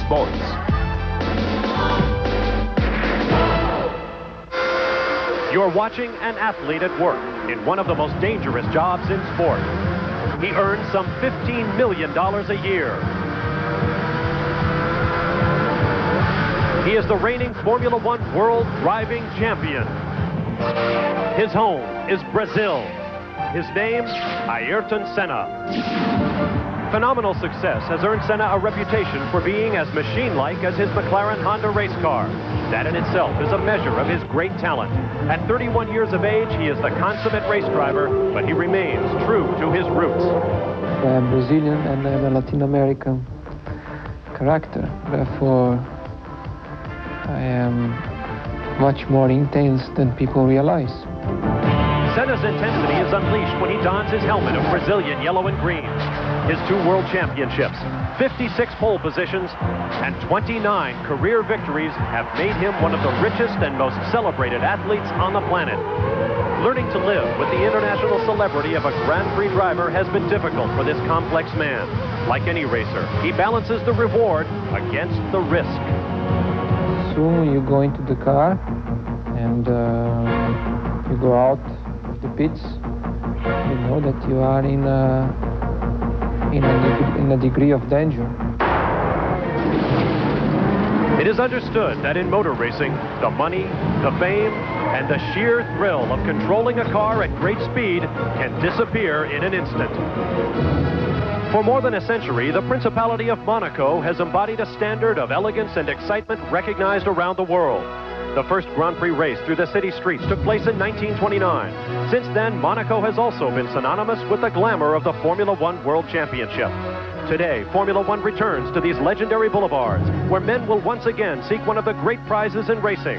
sports. You're watching an athlete at work in one of the most dangerous jobs in sport. He earns some $15 million a year. He is the reigning Formula One World Driving Champion. His home is Brazil. His name, Ayrton Senna. Phenomenal success has earned Senna a reputation for being as machine-like as his McLaren Honda race car. That in itself is a measure of his great talent. At 31 years of age, he is the consummate race driver, but he remains true to his roots. I'm Brazilian and I have a Latin American character. Therefore, I am much more intense than people realize. Senna's intensity is unleashed when he dons his helmet of Brazilian yellow and green. His 2 world championships, 56 pole positions, and 29 career victories have made him one of the richest and most celebrated athletes on the planet. Learning to live with the international celebrity of a Grand Prix driver has been difficult for this complex man. Like any racer, he balances the reward against the risk. Soon you go into the car and you go out of the pits. You know that you are in a degree of danger. It is understood that in motor racing, the money, the fame, and the sheer thrill of controlling a car at great speed can disappear in an instant. For more than a century, the Principality of Monaco has embodied a standard of elegance and excitement recognized around the world. The first Grand Prix race through the city streets took place in 1929. Since then, Monaco has also been synonymous with the glamour of the Formula One World Championship. Today, Formula One returns to these legendary boulevards, where men will once again seek one of the great prizes in racing.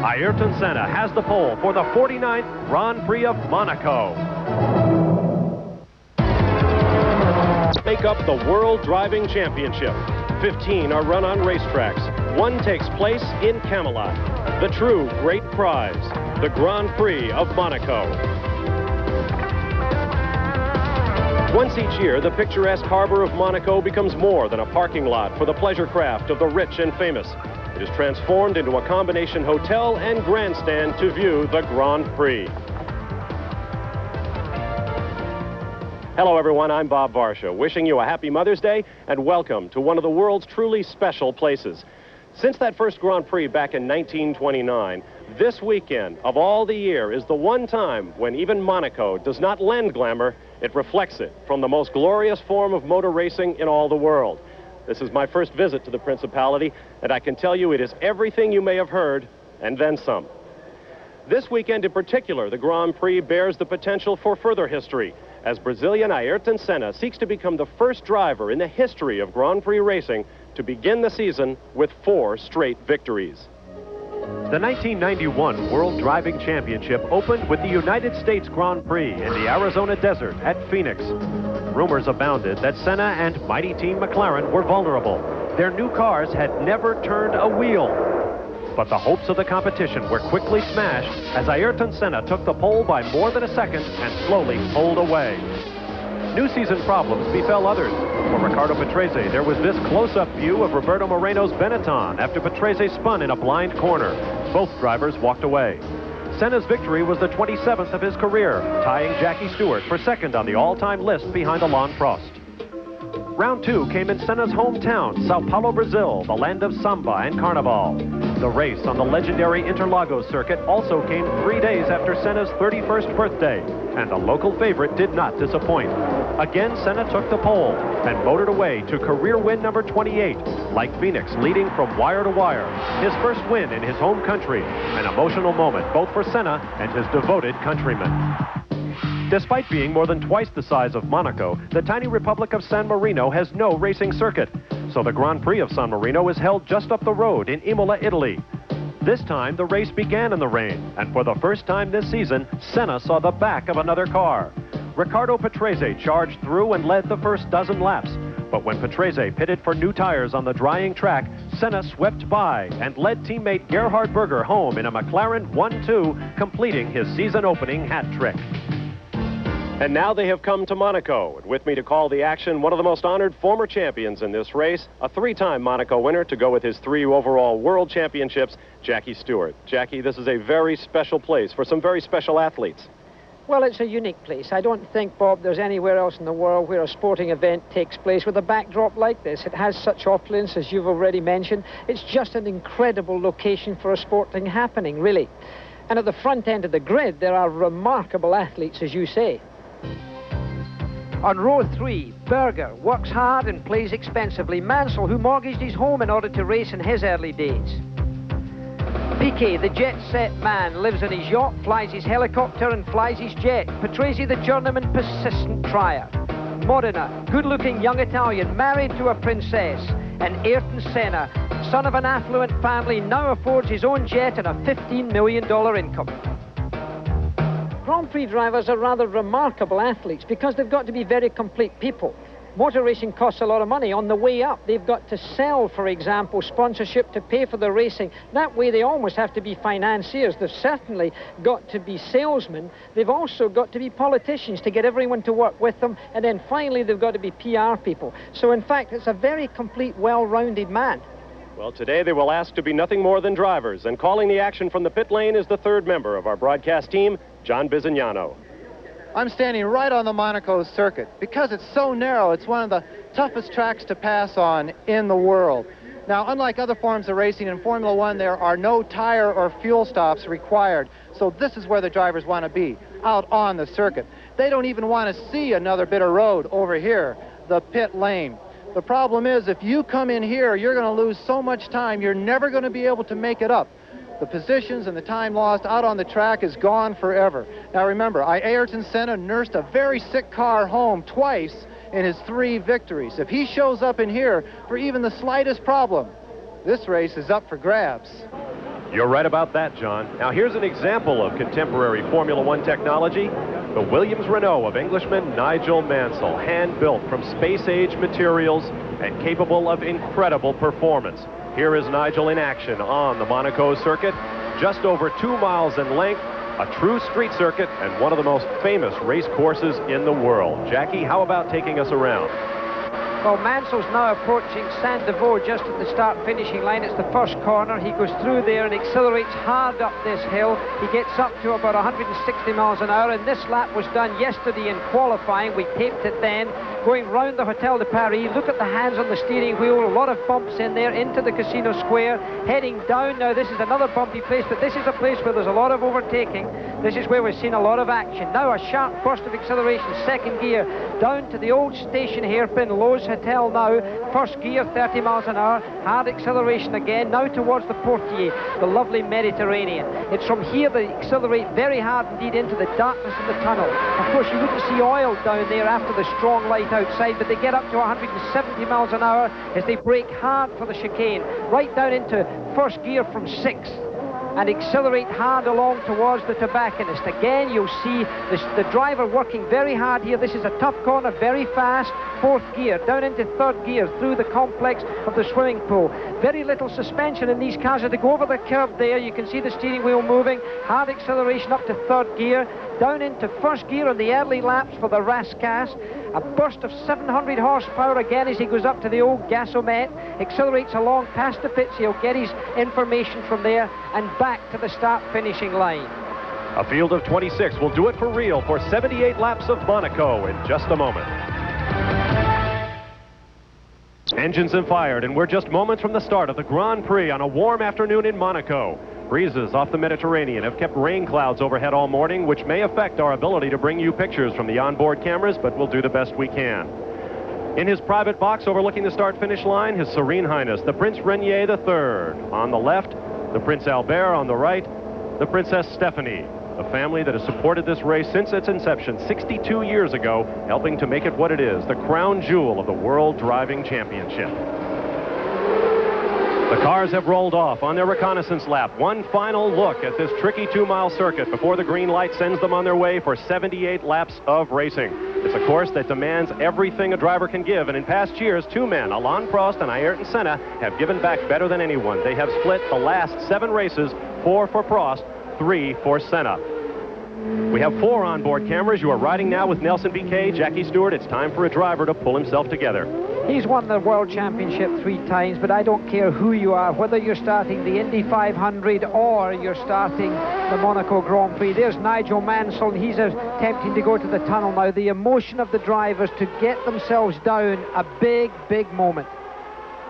Ayrton Senna has the pole for the 49th Grand Prix of Monaco. Make up the World Driving Championship. 15 are run on racetracks. 1 takes place in Camelot, the true great prize, the Grand Prix of Monaco. Once each year, the picturesque harbor of Monaco becomes more than a parking lot for the pleasure craft of the rich and famous. It is transformed into a combination hotel and grandstand to view the Grand Prix. Hello, everyone. I'm Bob Varsha, wishing you a happy Mother's Day and welcome to one of the world's truly special places. Since that first Grand Prix back in 1929, this weekend of all the year is the one time when even Monaco does not lend glamour, it reflects it from the most glorious form of motor racing in all the world. This is my first visit to the Principality, and I can tell you it is everything you may have heard, and then some. This weekend in particular, the Grand Prix bears the potential for further history, as Brazilian Ayrton Senna seeks to become the first driver in the history of Grand Prix racing to begin the season with 4 straight victories. The 1991 World Driving Championship opened with the United States Grand Prix in the Arizona desert at Phoenix. Rumors abounded that Senna and mighty team McLaren were vulnerable. Their new cars had never turned a wheel. But the hopes of the competition were quickly smashed as Ayrton Senna took the pole by more than a second and slowly pulled away. New season problems befell others. For Ricardo Patrese, there was this close-up view of Roberto Moreno's Benetton after Patrese spun in a blind corner. Both drivers walked away. Senna's victory was the 27th of his career, tying Jackie Stewart for second on the all-time list behind Alain Prost. Round 2 came in Senna's hometown, Sao Paulo, Brazil, the land of samba and carnival. The race on the legendary Interlagos circuit also came 3 days after Senna's 31st birthday, and the local favorite did not disappoint. Again, Senna took the pole and motored away to career win number 28, like Phoenix, leading from wire to wire. His first win in his home country, an emotional moment both for Senna and his devoted countrymen. Despite being more than twice the size of Monaco, the tiny republic of San Marino has no racing circuit. So the Grand Prix of San Marino is held just up the road in Imola, Italy. This time, the race began in the rain, and for the first time this season, Senna saw the back of another car. Ricardo Patrese charged through and led the first dozen laps. But when Patrese pitted for new tires on the drying track, Senna swept by and led teammate Gerhard Berger home in a McLaren 1-2, completing his season-opening hat trick. And now they have come to Monaco. And with me to call the action, one of the most honored former champions in this race, a three-time Monaco winner to go with his 3 overall world championships, Jackie Stewart. Jackie, this is a very special place for some very special athletes. Well, it's a unique place. I don't think, Bob, there's anywhere else in the world where a sporting event takes place with a backdrop like this. It has such opulence, as you've already mentioned. It's just an incredible location for a sporting happening, really. And at the front end of the grid, there are remarkable athletes, as you say. On row 3, Berger works hard and plays expensively. Mansell, who mortgaged his home in order to race in his early days. Piquet, the jet-set man, lives on his yacht, flies his helicopter and flies his jet. Patrese, the journeyman, persistent trier. Modena, good-looking young Italian, married to a princess. And Ayrton Senna, son of an affluent family, now affords his own jet and a $15 million income. Grand Prix drivers are rather remarkable athletes because they've got to be very complete people. Motor racing costs a lot of money. On the way up, they've got to sell, for example, sponsorship to pay for the racing. That way, they almost have to be financiers. They've certainly got to be salesmen. They've also got to be politicians to get everyone to work with them. And then finally, they've got to be PR people. So, in fact, it's a very complete, well-rounded man. Well, today they will ask to be nothing more than drivers. And calling the action from the pit lane is the third member of our broadcast team, John Bizignano. I'm standing right on the Monaco circuit. Because it's so narrow, it's one of the toughest tracks to pass on in the world. Now, unlike other forms of racing, in Formula One, there are no tire or fuel stops required. So this is where the drivers want to be, out on the circuit. They don't even want to see another bit of road over here, the pit lane. The problem is, if you come in here, you're going to lose so much time, you're never going to be able to make it up. The positions and the time lost out on the track is gone forever. Now remember, Ayrton Senna nursed a very sick car home twice in his 3 victories. If he shows up in here for even the slightest problem, this race is up for grabs. You're right about that, John. Now here's an example of contemporary Formula One technology. The Williams Renault of Englishman Nigel Mansell, hand-built from space-age materials and capable of incredible performance. Here is Nigel in action on the Monaco circuit, just over 2 miles in length, a true street circuit, and one of the most famous race courses in the world. Jackie, how about taking us around? Well, Mansell's now approaching Saint-Devoux just at the start-finishing line. It's the first corner. He goes through there and accelerates hard up this hill. He gets up to about 160 miles an hour, and this lap was done yesterday in qualifying. We taped it then. Going round the Hotel de Paris, look at the hands on the steering wheel, a lot of bumps in there, into the Casino Square, heading down. Now, this is another bumpy place, but this is a place where there's a lot of overtaking. This is where we've seen a lot of action. Now, a sharp burst of acceleration, second gear, down to the old station hairpin, Lowe's Hotel now, first gear, 30 miles an hour, hard acceleration again, now towards the Portier, the lovely Mediterranean. It's from here they accelerate very hard indeed into the darkness of the tunnel. Of course, you wouldn't see oil down there after the strong light outside, but they get up to 170 miles an hour as they brake hard for the chicane, right down into first gear from 6th, and accelerate hard along towards the tobacconist. Again, you'll see the driver working very hard here. This is a tough corner, very fast. 4th gear, down into 3rd gear, through the complex of the swimming pool. Very little suspension in these cars. As they go over the curve there, you can see the steering wheel moving. Hard acceleration up to 3rd gear, down into 1st gear on the early laps for the Rascasse. A burst of 700 horsepower again as he goes up to the old gasomet, accelerates along past the pits. He'll get his information from there and back to the start-finishing line. A field of 26 will do it for real for 78 laps of Monaco in just a moment. Engines have fired, and we're just moments from the start of the Grand Prix on a warm afternoon in Monaco. Breezes off the Mediterranean have kept rain clouds overhead all morning, which may affect our ability to bring you pictures from the onboard cameras, but we'll do the best we can. In his private box overlooking the start-finish line, His Serene Highness, the Prince Rainier III. On the left, the Prince Albert. On the right, the Princess Stephanie. A family that has supported this race since its inception 62 years ago, helping to make it what it is, the crown jewel of the World Driving Championship. The cars have rolled off on their reconnaissance lap. One final look at this tricky 2-mile circuit before the green light sends them on their way for 78 laps of racing. It's a course that demands everything a driver can give, and in past years, 2 men, Alain Prost and Ayrton Senna, have given back better than anyone. They have split the last 7 races, 4 for Prost, 3 for Senna. We have 4 onboard cameras. You are riding now with Nelson Piquet, Jackie Stewart. It's time for a driver to pull himself together. He's won the World Championship 3 times, but I don't care who you are, whether you're starting the Indy 500 or you're starting the Monaco Grand Prix. There's Nigel Mansell, and he's attempting to go to the tunnel now. The emotion of the drivers to get themselves down, a big, big moment.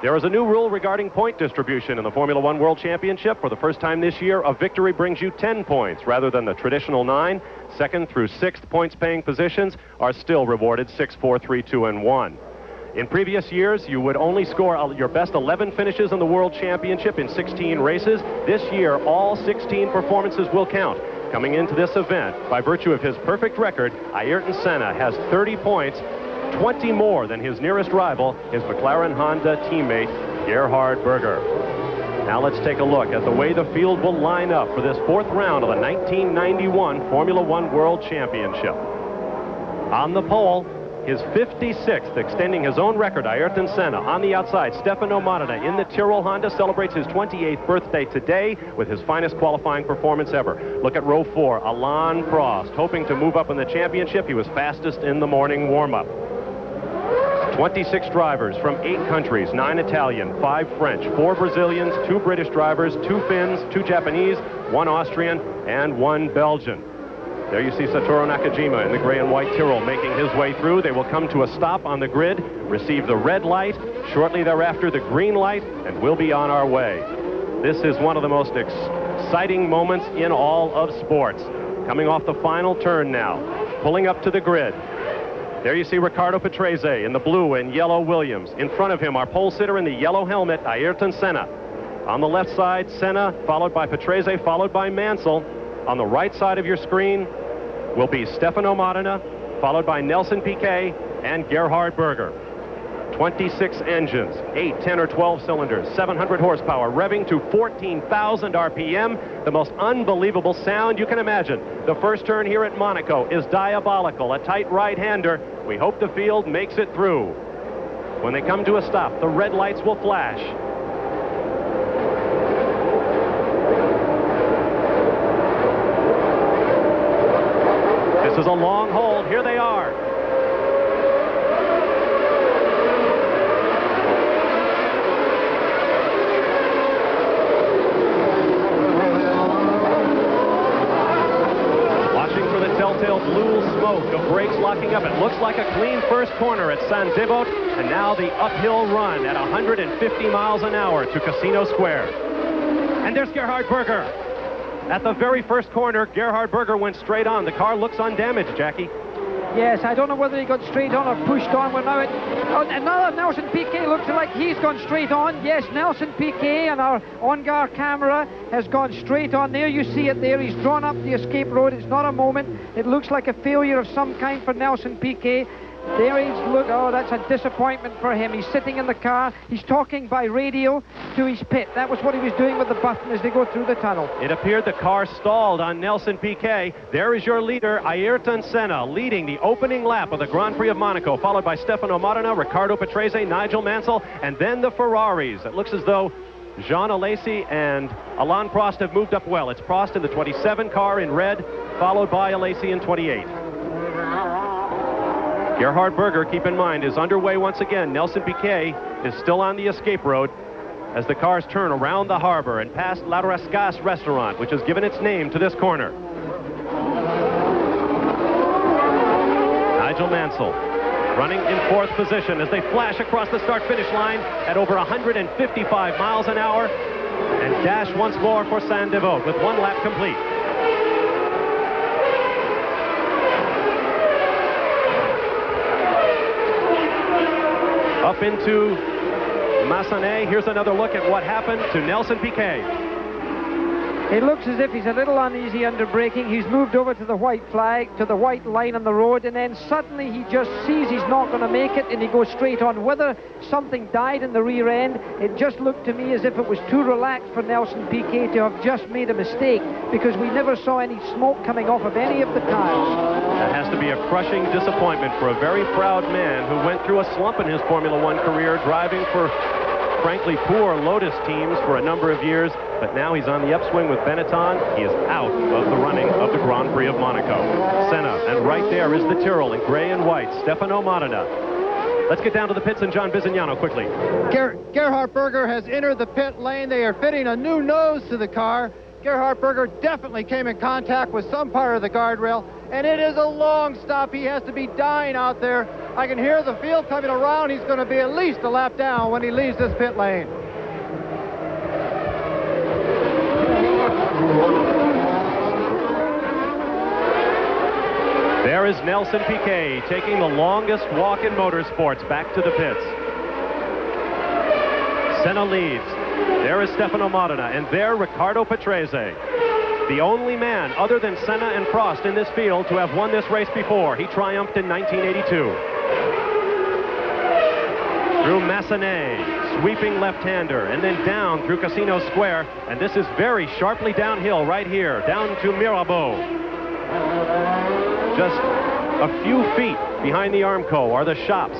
There is a new rule regarding point distribution in the Formula One World Championship. For the first time this year, a victory brings you 10 points rather than the traditional 9. Second through 6th points-paying positions are still rewarded 6, 4, 3, 2, and 1. In previous years, you would only score your best 11 finishes in the World Championship in 16 races. This year, all 16 performances will count. Coming into this event, by virtue of his perfect record, Ayrton Senna has 30 points, 20 more than his nearest rival, his McLaren Honda teammate, Gerhard Berger. Now let's take a look at the way the field will line up for this 4th round of the 1991 Formula One World Championship. On the pole, his 56th, extending his own record, Ayrton Senna. On the outside, Stefano Modena in the Tyrrell Honda celebrates his 28th birthday today with his finest qualifying performance ever. Look at row 4, Alain Prost, hoping to move up in the championship. He was fastest in the morning warm-up. 26 drivers from 8 countries, 9 Italian, 5 French, 4 Brazilians, 2 British drivers, 2 Finns, 2 Japanese, 1 Austrian, and 1 Belgian. There you see Satoru Nakajima in the gray and white Tyrrell making his way through. They will come to a stop on the grid, receive the red light, shortly thereafter the green light, and we'll be on our way. This is one of the most exciting moments in all of sports. Coming off the final turn now, pulling up to the grid. There you see Riccardo Patrese in the blue and yellow Williams. In front of him, our pole sitter in the yellow helmet, Ayrton Senna. On the left side, Senna, followed by Patrese, followed by Mansell. On the right side of your screen will be Stefano Modena, followed by Nelson Piquet and Gerhard Berger. 26 engines, 8, 10, or 12 cylinders, 700 horsepower, revving to 14,000 RPM, the most unbelievable sound you can imagine. The first turn here at Monaco is diabolical, a tight right-hander. We hope the field makes it through. When they come to a stop, the red lights will flash. This is a long hold. Here they are. Blue smoke of brakes locking up. It looks like a clean first corner at San Devot, and now the uphill run at 150 miles an hour to Casino Square. And there's Gerhard Berger. At the very first corner, Gerhard Berger went straight on. The car looks undamaged, Jackie. Yes, I don't know whether he got straight on or pushed on. We're now at another Nelson Piquet. Looks like he's gone straight on. Yes, Nelson Piquet and our on-guard camera has gone straight on. There you see it there. He's drawn up the escape road. It's not a moment. It looks like a failure of some kind for Nelson Piquet. There he's look. Oh, that's a disappointment for him. He's sitting in the car. He's talking by radio to his pit. That was what he was doing with the button as they go through the tunnel. It appeared the car stalled on Nelson Piquet. There is your leader, Ayrton Senna, leading the opening lap of the Grand Prix of Monaco, followed by Stefano Modena, Riccardo Patrese, Nigel Mansell, and then the Ferraris. It looks as though Jean Alesi and Alain Prost have moved up well. It's Prost in the 27 car in red, followed by Alesi in 28. Gerhard Berger, keep in mind, is underway once again. Nelson Piquet is still on the escape road as the cars turn around the harbor and past La Rascasse restaurant, which has given its name to this corner. Nigel Mansell running in 4th position as they flash across the start-finish line at over 155 miles an hour and dash once more for San Devot with 1 lap complete. Up into Massenet. Here's another look at what happened to Nelson Piquet. It looks as if he's a little uneasy under braking. He's moved over to the white flag, to the white line on the road, and then suddenly he just sees he's not going to make it, and he goes straight on. Whether something died in the rear end, it just looked to me as if it was too relaxed for Nelson Piquet to have just made a mistake, because we never saw any smoke coming off of any of the tires. That has to be a crushing disappointment for a very proud man who went through a slump in his Formula One career, driving for frankly poor Lotus teams for a number of years, but now he's on the upswing with Benetton. He is out of the running of the Grand Prix of Monaco. Senna, and right there is the Tyrrell in gray and white, Stefano Modena. Let's get down to the pits and John Bizignano quickly. Gerhard Berger has entered the pit lane. They are fitting a new nose to the car. Gerhard Berger definitely came in contact with some part of the guardrail, and it is a long stop. He has to be dying out there. I can hear the field coming around. He's going to be at least a lap down when he leaves this pit lane. There is Nelson Piquet taking the longest walk in motorsports back to the pits. Senna leads. There is Stefano Modena, and there Riccardo Patrese. The only man other than Senna and Prost in this field to have won this race before. He triumphed in 1982. Through Massenet, sweeping left-hander, and then down through Casino Square, and this is very sharply downhill right here, down to Mirabeau. Just a few feet behind the Armco are the shops.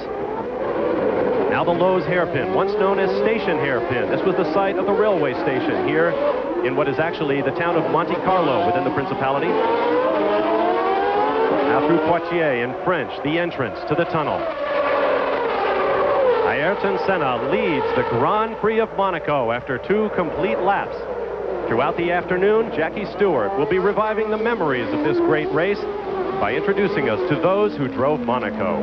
Now the Lowe's hairpin, once known as Station Hairpin. This was the site of the railway station here in what is actually the town of Monte Carlo within the Principality. Now through Poitiers in French, the entrance to the tunnel. Ayrton Senna leads the Grand Prix of Monaco after 2 complete laps. Throughout the afternoon, Jackie Stewart will be reviving the memories of this great race by introducing us to those who drove Monaco.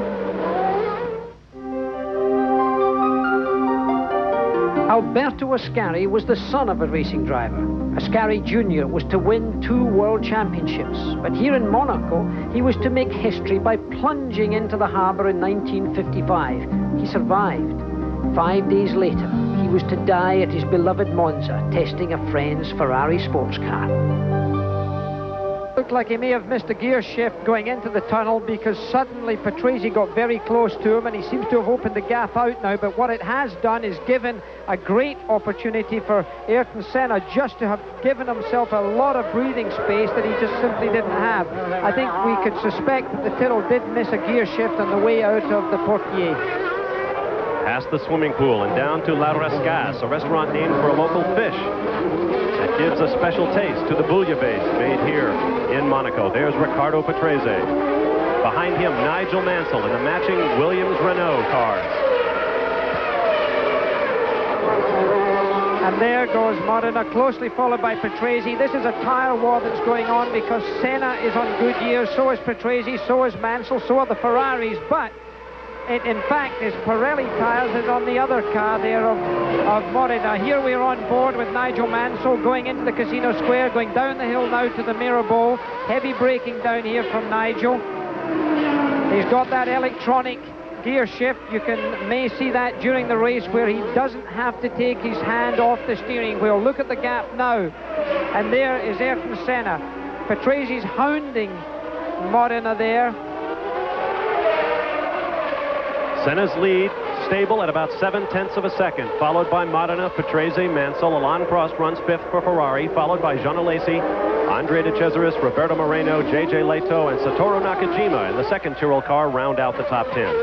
Alberto Ascari was the son of a racing driver. Ascari Jr. was to win 2 world championships, but here in Monaco, he was to make history by plunging into the harbour in 1955. He survived. 5 days later, he was to die at his beloved Monza, testing a friend's Ferrari sports car. Looked like he may have missed a gear shift going into the tunnel because suddenly Patrese got very close to him and he seems to have opened the gap out now, but what it has done is given a great opportunity for Ayrton Senna just to have given himself a lot of breathing space that he just simply didn't have. I think we could suspect that the Tyrrell did miss a gear shift on the way out of the Portier. Past the swimming pool and down to La Rascasse, a restaurant named for a local fish that gives a special taste to the bouillabaisse made here in Monaco. There's Riccardo Patrese. Behind him, Nigel Mansell in the matching Williams-Renault cars. And there goes Modena, closely followed by Patrese. This is a tyre war that's going on because Senna is on Goodyear, so is Patrese, so is Mansell, so are the Ferraris, but in fact, his Pirelli tyres is on the other car there of Modena. Here we are on board with Nigel Mansell going into the Casino Square, going down the hill now to the Mirabeau. Heavy braking down here from Nigel. He's got that electronic gear shift. You may see that during the race where he doesn't have to take his hand off the steering wheel. Look at the gap now. And there is Ayrton Senna. Patrese's hounding Modena there. Senna's lead, stable at about 7/10 of a second, followed by Modena, Patrese, Mansell. Alain Prost runs 5th for Ferrari, followed by Jean Alesi, Andre de Cesaris, Roberto Moreno, J.J. Leto, and Satoru Nakajima in the second Tyrrell car round out the top 10.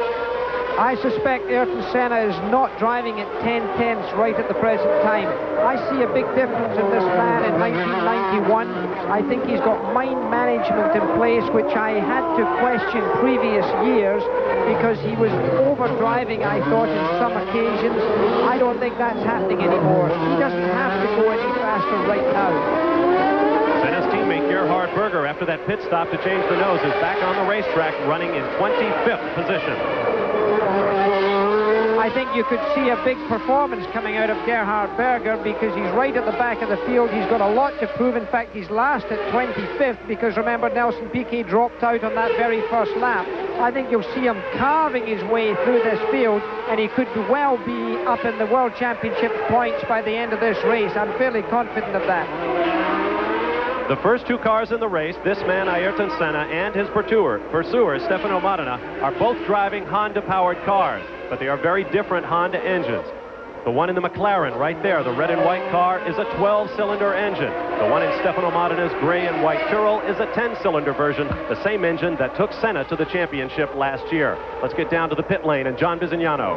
I suspect Ayrton Senna is not driving at 10/10 right at the present time. I see a big difference in this man in 1991. I think he's got mind management in place, which I had to question previous years because he was over-driving, I thought, in some occasions. I don't think that's happening anymore. He doesn't have to go any faster right now. Senna's teammate Gerhard Berger, after that pit stop to change the nose, is back on the racetrack running in 25th position. I think you could see a big performance coming out of Gerhard Berger because he's right at the back of the field. He's got a lot to prove. In fact, he's last at 25th because remember Nelson Piquet dropped out on that very first lap. I think you'll see him carving his way through this field and he could well be up in the World Championship points by the end of this race. I'm fairly confident of that. The first 2 cars in the race, this man Ayrton Senna and his pursuer Stefano Modena, are both driving Honda-powered cars, but they are very different Honda engines. The one in the McLaren right there, the red and white car, is a 12-cylinder engine. The one in Stefano Modena's gray and white Tyrrell is a 10-cylinder version, the same engine that took Senna to the championship last year. Let's get down to the pit lane and John Bizignano.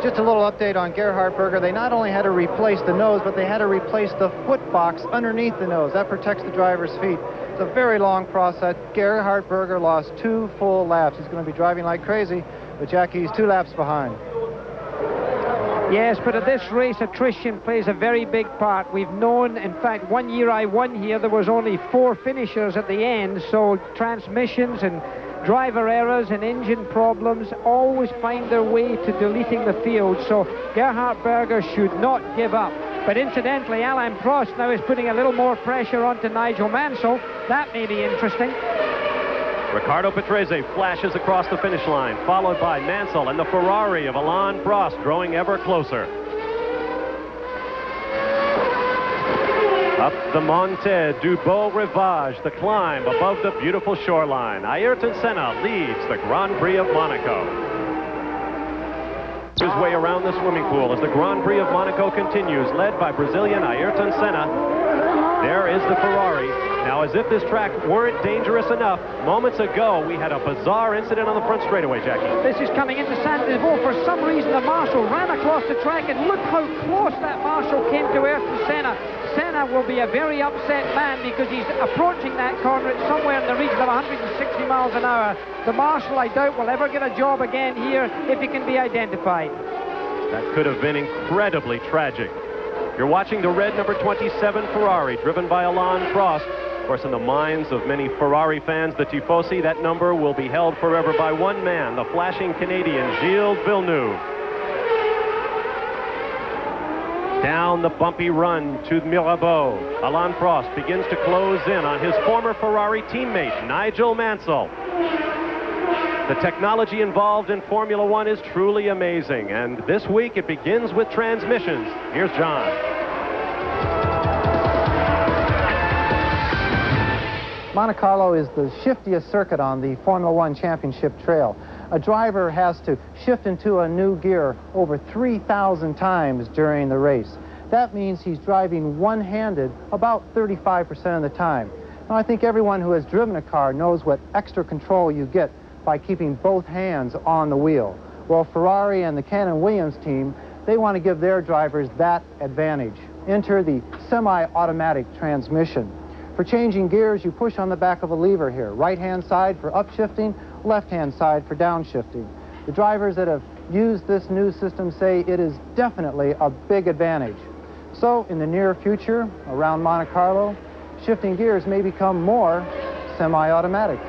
Just a little update on Gerhard Berger. They not only had to replace the nose, but they had to replace the foot box underneath the nose. That protects the driver's feet. It's a very long process. Gerhard Berger lost 2 full laps. He's going to be driving like crazy, but Jackie's 2 laps behind. Yes, but at this race, attrition plays a very big part. We've known, in fact, one year I won here, there was only 4 finishers at the end, so transmissions and driver errors and engine problems always find their way to deleting the field, so Gerhard Berger should not give up. But incidentally, Alain Prost now is putting a little more pressure onto Nigel Mansell. That may be interesting. Riccardo Patrese flashes across the finish line, followed by Mansell and the Ferrari of Alain Prost growing ever closer. Up the Monte du Beau Rivage, the climb above the beautiful shoreline. Ayrton Senna leads the Grand Prix of Monaco. His way around the swimming pool as the Grand Prix of Monaco continues, led by Brazilian Ayrton Senna. There is the Ferrari. Now, as if this track weren't dangerous enough, moments ago we had a bizarre incident on the front straightaway, Jackie. This is coming into Saint-Denis. For some reason, the marshal ran across the track, and look how close that marshal came to Ayrton Senna. Senna will be a very upset man because he's approaching that corner at somewhere in the region of 160 miles an hour. The marshal, I doubt, will ever get a job again here if he can be identified. That could have been incredibly tragic. You're watching the red number 27 Ferrari, driven by Alain Prost. Of course, in the minds of many Ferrari fans, the Tifosi, that number will be held forever by one man, the flashing Canadian Gilles Villeneuve. Down the bumpy run to Mirabeau, Alain Prost begins to close in on his former Ferrari teammate, Nigel Mansell. The technology involved in Formula One is truly amazing, and this week it begins with transmissions. Here's John. Monte Carlo is the shiftiest circuit on the Formula One Championship trail. A driver has to shift into a new gear over 3,000 times during the race. That means he's driving one-handed about 35% of the time. Now, I think everyone who has driven a car knows what extra control you get by keeping both hands on the wheel. Well, Ferrari and the Cannon-Williams team, they want to give their drivers that advantage. Enter the semi-automatic transmission. For changing gears, you push on the back of a lever here. Right-hand side for upshifting, left-hand side for downshifting. The drivers that have used this new system say it is definitely a big advantage. So, in the near future, around Monte Carlo, shifting gears may become more semi-automatic.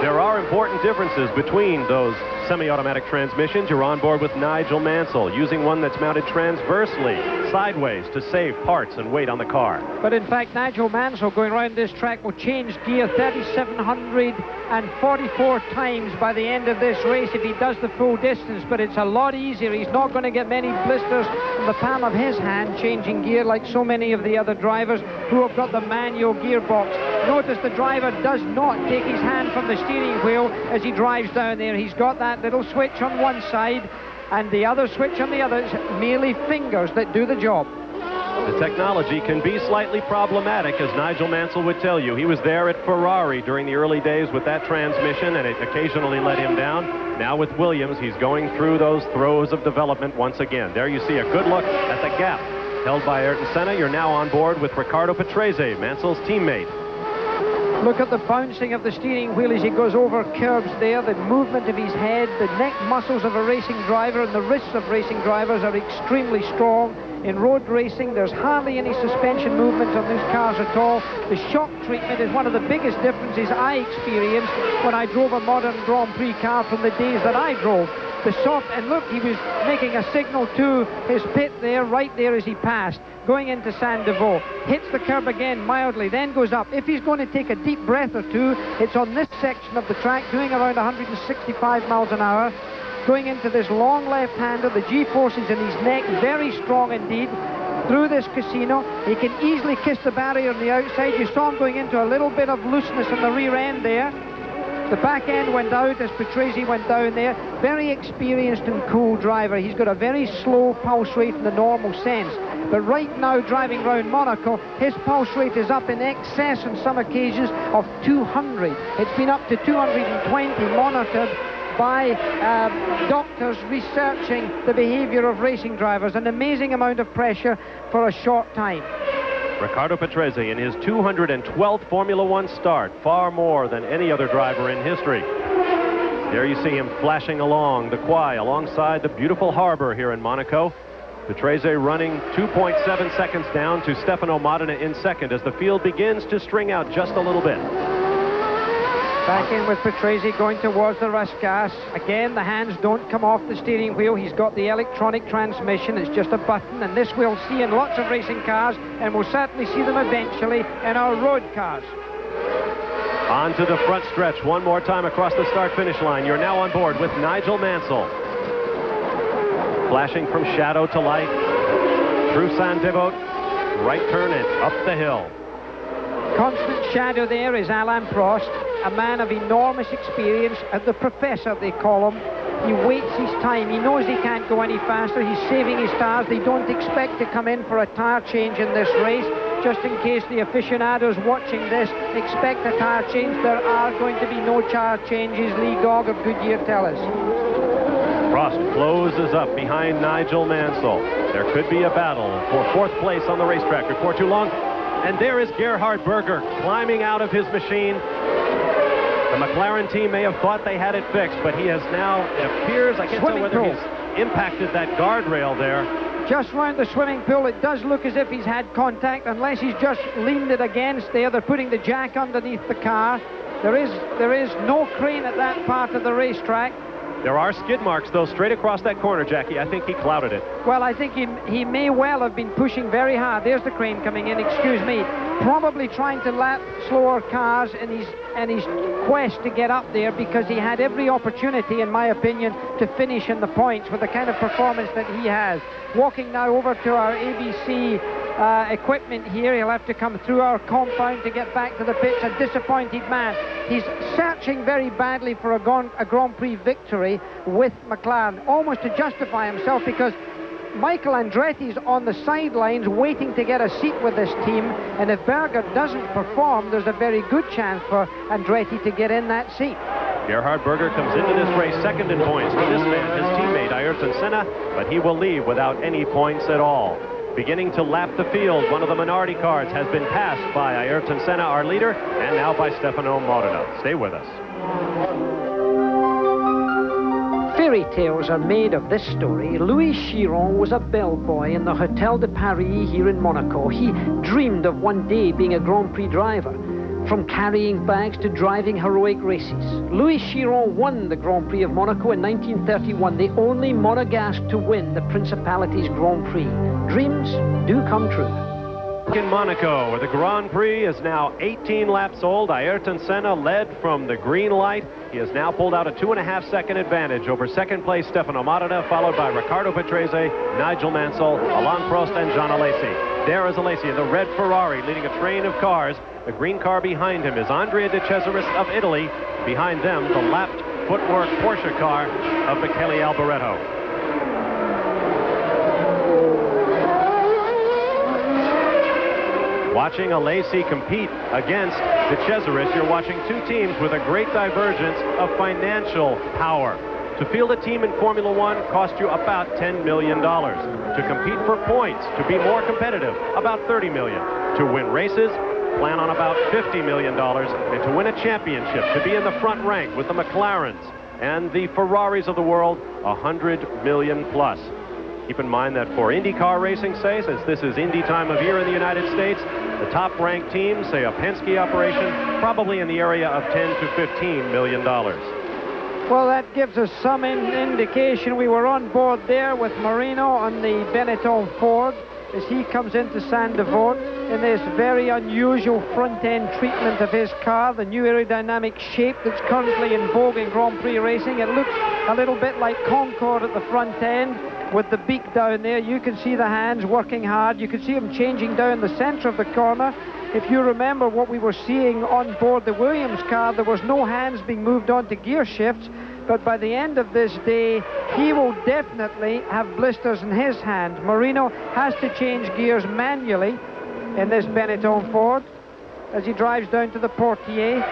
There are important differences between those semi-automatic transmissions. You're on board with Nigel Mansell, using one that's mounted transversely, sideways, to save parts and weight on the car. But in fact, Nigel Mansell going around this track will change gear 3,744 times by the end of this race if he does the full distance, but it's a lot easier. He's not going to get many blisters on the palm of his hand changing gear like so many of the other drivers who have got the manual gearbox. Notice the driver does not take his hand from the steering wheel as he drives down there. He's got that little switch on one side and the other switch on the other. It's merely fingers that do the job. The technology can be slightly problematic, as Nigel Mansell would tell you. He was there at Ferrari during the early days with that transmission, and it occasionally let him down. Now with Williams, he's going through those throes of development once again. There you see a good look at the gap held by Ayrton Senna. You're now on board with Riccardo Patrese, Mansell's teammate. Look at the bouncing of the steering wheel as he goes over curbs there, the movement of his head, the neck muscles of a racing driver and the wrists of racing drivers are extremely strong. In road racing, there's hardly any suspension movement on these cars at all. The shock treatment is one of the biggest differences I experienced when I drove a modern Grand Prix car from the days that I drove. The soft, and look, he was making a signal to his pit there, right there as he passed, going into Saint-Denis. Hits the curb again mildly, then goes up. If he's going to take a deep breath or two, it's on this section of the track, doing around 165 miles an hour. Going into this long left-hander, the G-forces in his neck, very strong indeed. Through this casino, he can easily kiss the barrier on the outside. You saw him going into a little bit of looseness in the rear end there. The back end went out as Patrese went down there. Very experienced and cool driver. He's got a very slow pulse rate in the normal sense. But right now, driving around Monaco, his pulse rate is up in excess on some occasions of 200. It's been up to 220 monitored by doctors researching the behavior of racing drivers. An amazing amount of pressure for a short time. Riccardo Patrese in his 212th Formula One start, far more than any other driver in history. There you see him flashing along the quay alongside the beautiful harbor here in Monaco. Patrese running 2.7 seconds down to Stefano Modena in second as the field begins to string out just a little bit. Back in with Patrese going towards the Rascasse. Again, the hands don't come off the steering wheel. He's got the electronic transmission. It's just a button, and this we'll see in lots of racing cars, and we'll certainly see them eventually in our road cars. On to the front stretch one more time across the start-finish line. You're now on board with Nigel Mansell. Flashing from shadow to light, through Saint-Devote, right turn and up the hill. Constant shadow there is Alain Prost, a man of enormous experience, the professor they call him. He waits his time. He knows he can't go any faster. He's saving his tires. They don't expect to come in for a tire change in this race. Just in case the aficionados watching this expect a tire change, there are going to be no tire changes. Lee Gogg of Goodyear tell us. Prost closes up behind Nigel Mansell. There could be a battle for fourth place on the racetrack before too long. And there is Gerhard Berger climbing out of his machine. The McLaren team may have thought they had it fixed, but he has now, it appears, I can't tell whether he's impacted that guardrail there. Just round the swimming pool, it does look as if he's had contact, unless he's just leaned it against there. They're putting the jack underneath the car. There is no crane at that part of the racetrack. There are skid marks, though, straight across that corner, Jackie. I think he clouded it. Well, I think he may well have been pushing very hard. There's the crane coming in, excuse me. Probably trying to lap slower cars in his quest to get up there, because he had every opportunity, in my opinion, to finish in the points with the kind of performance that he has. Walking now over to our ABC equipment here. He'll have to come through our compound to get back to the pits. A disappointed man. He's searching very badly for a Grand Prix victory with McLaren, almost to justify himself, because Michael Andretti's on the sidelines waiting to get a seat with this team, and if Berger doesn't perform, there's a very good chance for Andretti to get in that seat. Gerhard Berger comes into this race second in points to this man, his teammate Ayrton Senna, but he will leave without any points at all. Beginning to lap the field, one of the minority cars has been passed by Ayrton Senna, our leader, and now by Stefano Modena. Stay with us. Fairy tales are made of this story. Louis Chiron was a bellboy in the Hotel de Paris here in Monaco. He dreamed of one day being a Grand Prix driver. From carrying bags to driving heroic races. Louis Chiron won the Grand Prix of Monaco in 1931, the only Monegasque to win the Principality's Grand Prix. Dreams do come true. In Monaco, where the Grand Prix is now 18 laps old, Ayrton Senna led from the green light. He has now pulled out a 2.5-second advantage over second place Stefano Modena, followed by Riccardo Patrese, Nigel Mansell, Alain Prost, and Jean Alesi. There is Alesi in the red Ferrari leading a train of cars. The green car behind him is Andrea De Cesaris of Italy. Behind them, the lapped footwork Porsche car of Michele Alboreto. Watching Alesi compete against De Cesaris, you're watching two teams with a great divergence of financial power. To field a team in Formula One cost you about $10 million. To compete for points, to be more competitive, about $30 million. To win races, plan on about $50 million. And to win a championship, to be in the front rank with the McLarens and the Ferraris of the world, $100 million plus. Keep in mind that for IndyCar racing, say, since this is Indy time of year in the United States, the top-ranked teams, say a Penske operation, probably in the area of $10 to $15 million. Well, that gives us some indication. We were on board there with Marino on the Benetton Ford as he comes into Saint-Devote in this very unusual front-end treatment of his car, the new aerodynamic shape that's currently in vogue in Grand Prix racing. It looks a little bit like Concorde at the front end with the beak down there. You can see the hands working hard. You can see them changing down the center of the corner. If you remember what we were seeing on board the Williams car, there was no hands being moved on to gear shifts, but by the end of this day, he will definitely have blisters in his hand. Marino has to change gears manually in this Benetton Ford as he drives down to the portier.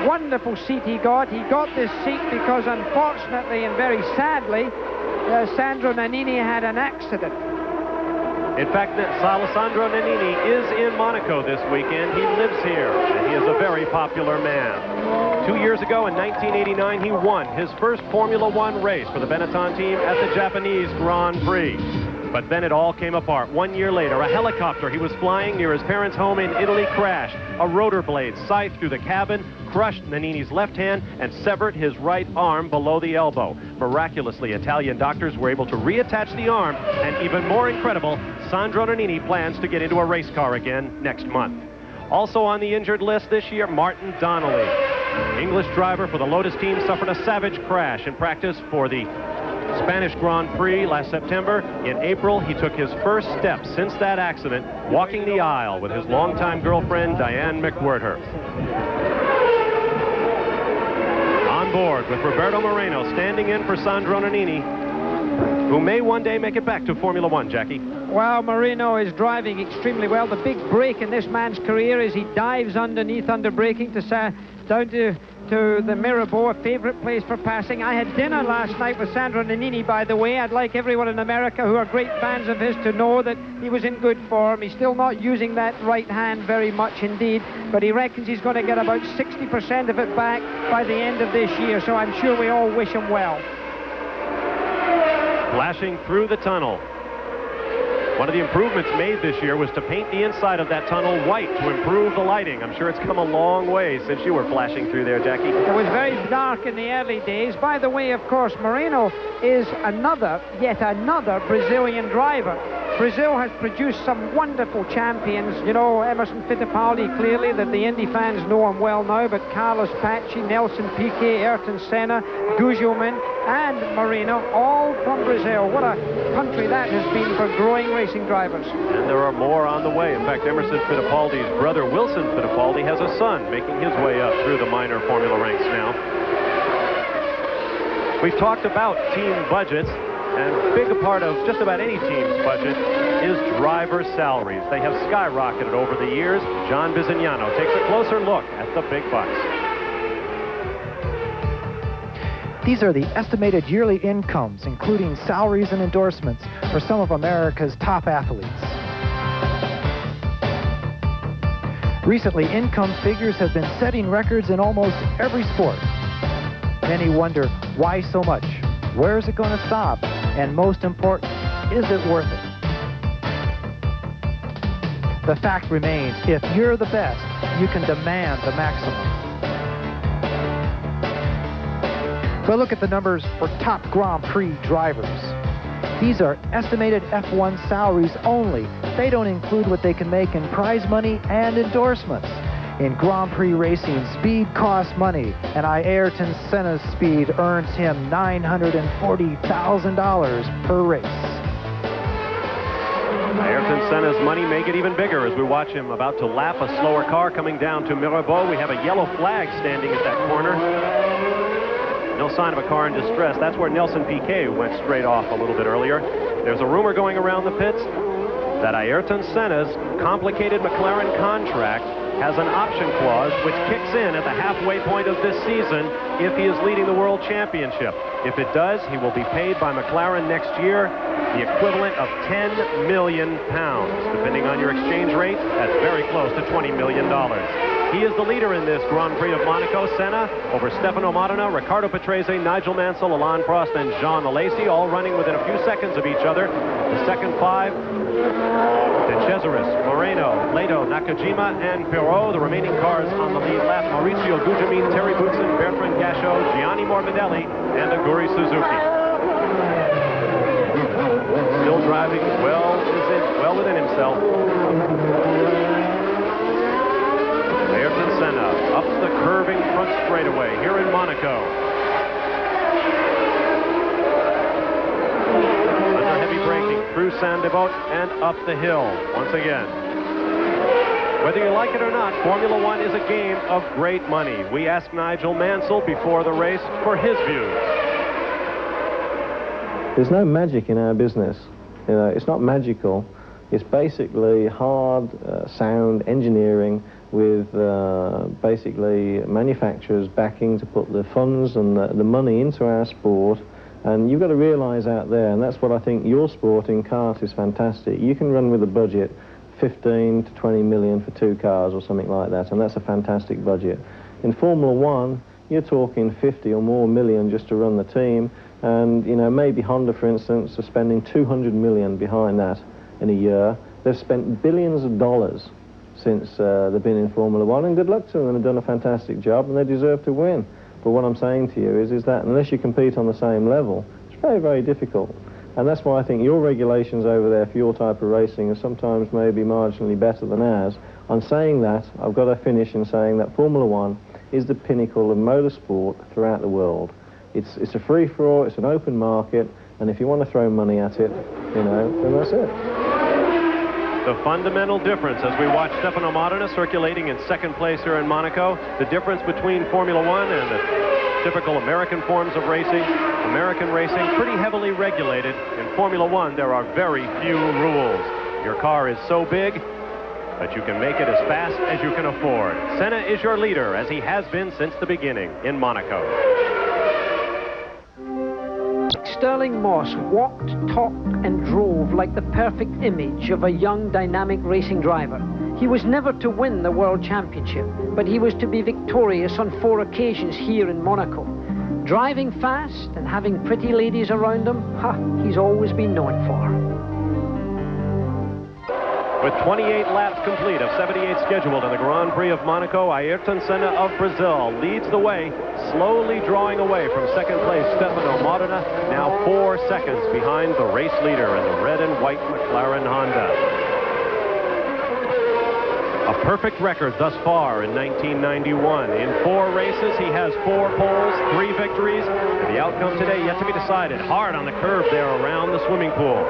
wonderful seat he got. He got this seat because, unfortunately and very sadly, Sandro Nannini had an accident. In fact, Alessandro Nannini is in Monaco this weekend. He lives here, and he is a very popular man. 2 years ago, in 1989, he won his first Formula One race for the Benetton team at the Japanese Grand Prix. But then it all came apart. 1 year later, a helicopter he was flying near his parents' home in Italy crashed. A rotor blade scythed through the cabin, crushed Nannini's left hand, and severed his right arm below the elbow. Miraculously, Italian doctors were able to reattach the arm, and even more incredible, Sandro Nannini plans to get into a race car again next month. Also on the injured list this year, Martin Donnelly. English driver for the Lotus team suffered a savage crash in practice for the Spanish Grand Prix last September. In April, he took his first step since that accident, walking the aisle with his longtime girlfriend, Diane McWhirter. On board with Roberto Moreno standing in for Sandro Nannini, who may one day make it back to Formula One, Jackie. Well, Moreno is driving extremely well. The big break in this man's career is he dives underneath under braking down to the Mirabeau, a favorite place for passing. I had dinner last night with Sandro Nannini, by the way. I'd like everyone in America who are great fans of his to know that he was in good form. He's still not using that right hand very much indeed, but he reckons he's going to get about 60% of it back by the end of this year, so I'm sure we all wish him well. Flashing through the tunnel. One of the improvements made this year was to paint the inside of that tunnel white to improve the lighting. I'm sure it's come a long way since you were flashing through there, Jackie. It was very dark in the early days. By the way, of course, Moreno is yet another Brazilian driver. Brazil has produced some wonderful champions. You know, Emerson Fittipaldi, clearly, that the Indy fans know him well now, but Carlos Paci, Nelson Piquet, Ayrton Senna, Gugelmin, and Moreno, all from Brazil. What a country that has been for growing racing drivers. And there are more on the way. In fact, Emerson Fittipaldi's brother, Wilson Fittipaldi, has a son making his way up through the minor formula ranks now. We've talked about team budgets, and a big part of just about any team's budget is driver salaries. They have skyrocketed over the years. John Bizignano takes a closer look at the big bucks. These are the estimated yearly incomes, including salaries and endorsements, for some of America's top athletes. Recently, income figures have been setting records in almost every sport. Many wonder, why so much? Where is it going to stop? And most important, is it worth it? The fact remains, if you're the best, you can demand the maximum. But look at the numbers for top Grand Prix drivers. These are estimated F1 salaries only. They don't include what they can make in prize money and endorsements. In Grand Prix racing, speed costs money, and Ayrton Senna's speed earns him $940,000 per race. Ayrton Senna's money may get even bigger as we watch him about to lap a slower car coming down to Mirabeau. We have a yellow flag standing at that corner. No sign of a car in distress. That's where Nelson Piquet went straight off a little bit earlier. There's a rumor going around the pits that Ayrton Senna's complicated McLaren contract has an option clause which kicks in at the halfway point of this season if he is leading the World Championship. If it does, he will be paid by McLaren next year the equivalent of 10 million pounds. Depending on your exchange rate, that's very close to $20 million. He is the leader in this Grand Prix of Monaco. Senna over Stefano Modena, Riccardo Patrese, Nigel Mansell, Alain Prost, and Jean Alesi, all running within a few seconds of each other. The second five, De Cesaris, Moreno, Leto, Nakajima, and Pirot. The remaining cars on the lead lap, Maurizio Gugelmin, Terry Boutsen, Bertrand Gachot, Gianni Morbidelli, and Aguri Suzuki. Still driving well within himself. Ayrton Senna up the curving front straightaway here in Monaco. Under heavy braking through Saint-Devote and up the hill once again. Whether you like it or not, Formula One is a game of great money. We asked Nigel Mansell before the race for his views. There's no magic in our business. You know, it's not magical. It's basically hard, sound engineering with basically manufacturers backing to put the funds and the money into our sport. And you've got to realise out there, and that's what I think your sport in kart is fantastic. You can run with a budget 15 to 20 million for 2 cars or something like that, and that's a fantastic budget. In Formula One, you're talking 50 or more million just to run the team, and you know, maybe Honda, for instance, are spending 200 million behind that in a year. They've spent billions of dollars since they've been in Formula One, and good luck to them, and they've done a fantastic job, and they deserve to win. But what I'm saying to you is that unless you compete on the same level, it's very, very difficult. And that's why I think your regulations over there for your type of racing are sometimes maybe marginally better than ours. On saying that, I've got to finish in saying that Formula One is the pinnacle of motorsport throughout the world. It's a free-for-all, it's an open market, and if you want to throw money at it, you know, then that's it. The fundamental difference as we watch Stefano Modena circulating in second place here in Monaco, the difference between Formula One and the typical American forms of racing. American racing, pretty heavily regulated. In Formula One, there are very few rules. Your car is so big that you can make it as fast as you can afford. Senna is your leader, as he has been since the beginning in Monaco. Sterling Moss walked, talked and drove like the perfect image of a young, dynamic racing driver. He was never to win the World Championship, but he was to be victorious on 4 occasions here in Monaco. Driving fast and having pretty ladies around him, he's always been known for. With 28 laps complete of 78 scheduled in the Grand Prix of Monaco, Ayrton Senna of Brazil leads the way, slowly drawing away from second place Stefano Modena, now 4 seconds behind the race leader in the red and white McLaren Honda. A perfect record thus far in 1991. In 4 races, he has 4 poles, 3 victories, and the outcome today yet to be decided. Hard on the curve there around the swimming pool.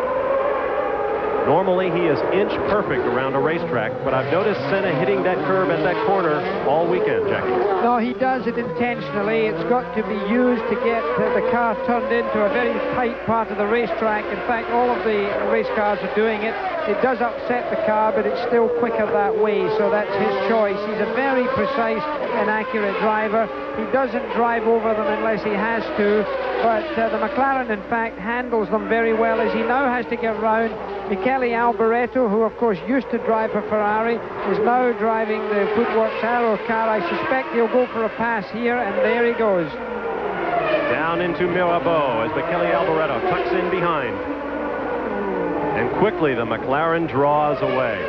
Normally, he is inch perfect around a racetrack, but I've noticed Senna hitting that curve at that corner all weekend, Jackie. No, he does it intentionally. It's got to be used to get the car turned into a very tight part of the racetrack. In fact, all of the race cars are doing it. It does upset the car, but it's still quicker that way, so that's his choice. He's a very precise and accurate driver. He doesn't drive over them unless he has to, but the McLaren, in fact, handles them very well as he now has to get round. Michele Alboreto, who of course used to drive for Ferrari, is now driving the Footworks Aero car. I suspect he'll go for a pass here, and there he goes. Down into Mirabeau as Michele Alboreto tucks in behind. And quickly the McLaren draws away.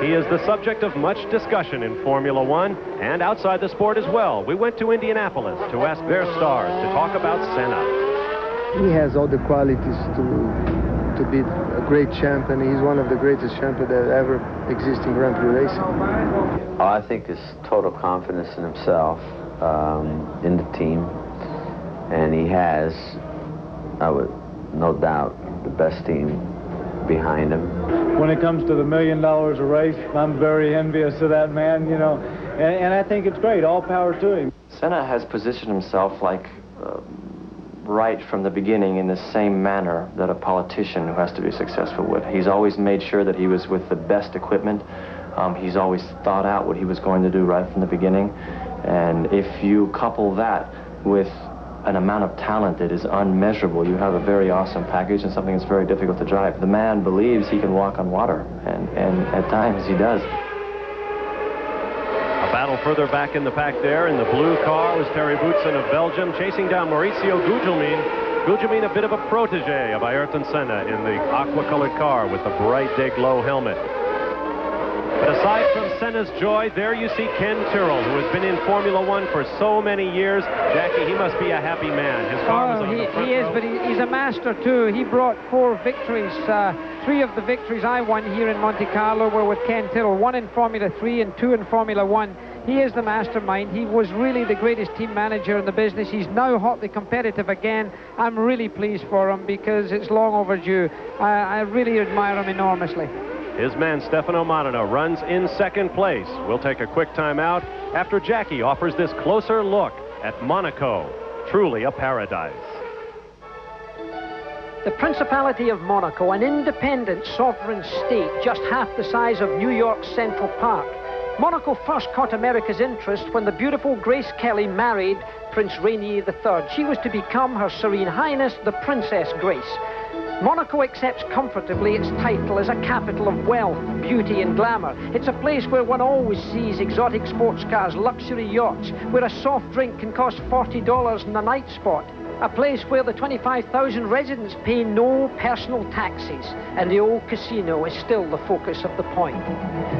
He is the subject of much discussion in Formula One and outside the sport as well. We went to Indianapolis to ask their stars to talk about Senna. He has all the qualities to be a great champion. He's one of the greatest champions that ever exist in Grand Prix racing. I think his total confidence in himself, in the team, and he has, I would no doubt, the best team behind him. When it comes to the $1 million a race, I'm very envious of that man, you know, and I think it's great. All power to him. Senna has positioned himself like right from the beginning in the same manner that a politician who has to be successful would. He's always made sure that he was with the best equipment. He's always thought out what he was going to do right from the beginning. And if you couple that with an amount of talent that is unmeasurable, you have a very awesome package and something that's very difficult to drive. The man believes he can walk on water, and at times he does. A battle further back in the pack there. In the blue car was Terry Boutsen of Belgium, chasing down Maurizio Gugelmin. Gugelmin, a bit of a protege of Ayrton Senna in the aqua-colored car with the bright day-glow helmet. But aside from Senna's joy, there you see Ken Tyrrell, who has been in Formula One for so many years. Jackie, he must be a happy man. His car was on the front he is, row. but he's a master too. He brought 4 victories. 3 of the victories I won here in Monte Carlo were with Ken Tyrrell. 1 in Formula 3 and 2 in Formula 1. He is the mastermind. He was really the greatest team manager in the business. He's now hotly competitive again. I'm really pleased for him because it's long overdue. I really admire him enormously. His man Stefano Modena runs in second place. We'll take a quick time out after Jackie offers this closer look at Monaco. Truly a paradise. The Principality of Monaco, an independent sovereign state just half the size of New York's Central Park, Monaco first caught America's interest when the beautiful Grace Kelly married Prince Rainier III. She was to become Her Serene Highness, the Princess Grace. Monaco accepts comfortably its title as a capital of wealth, beauty and glamour. It's a place where one always sees exotic sports cars, luxury yachts, where a soft drink can cost $40 in a night spot. A place where the 25,000 residents pay no personal taxes, and the old casino is still the focus of the point.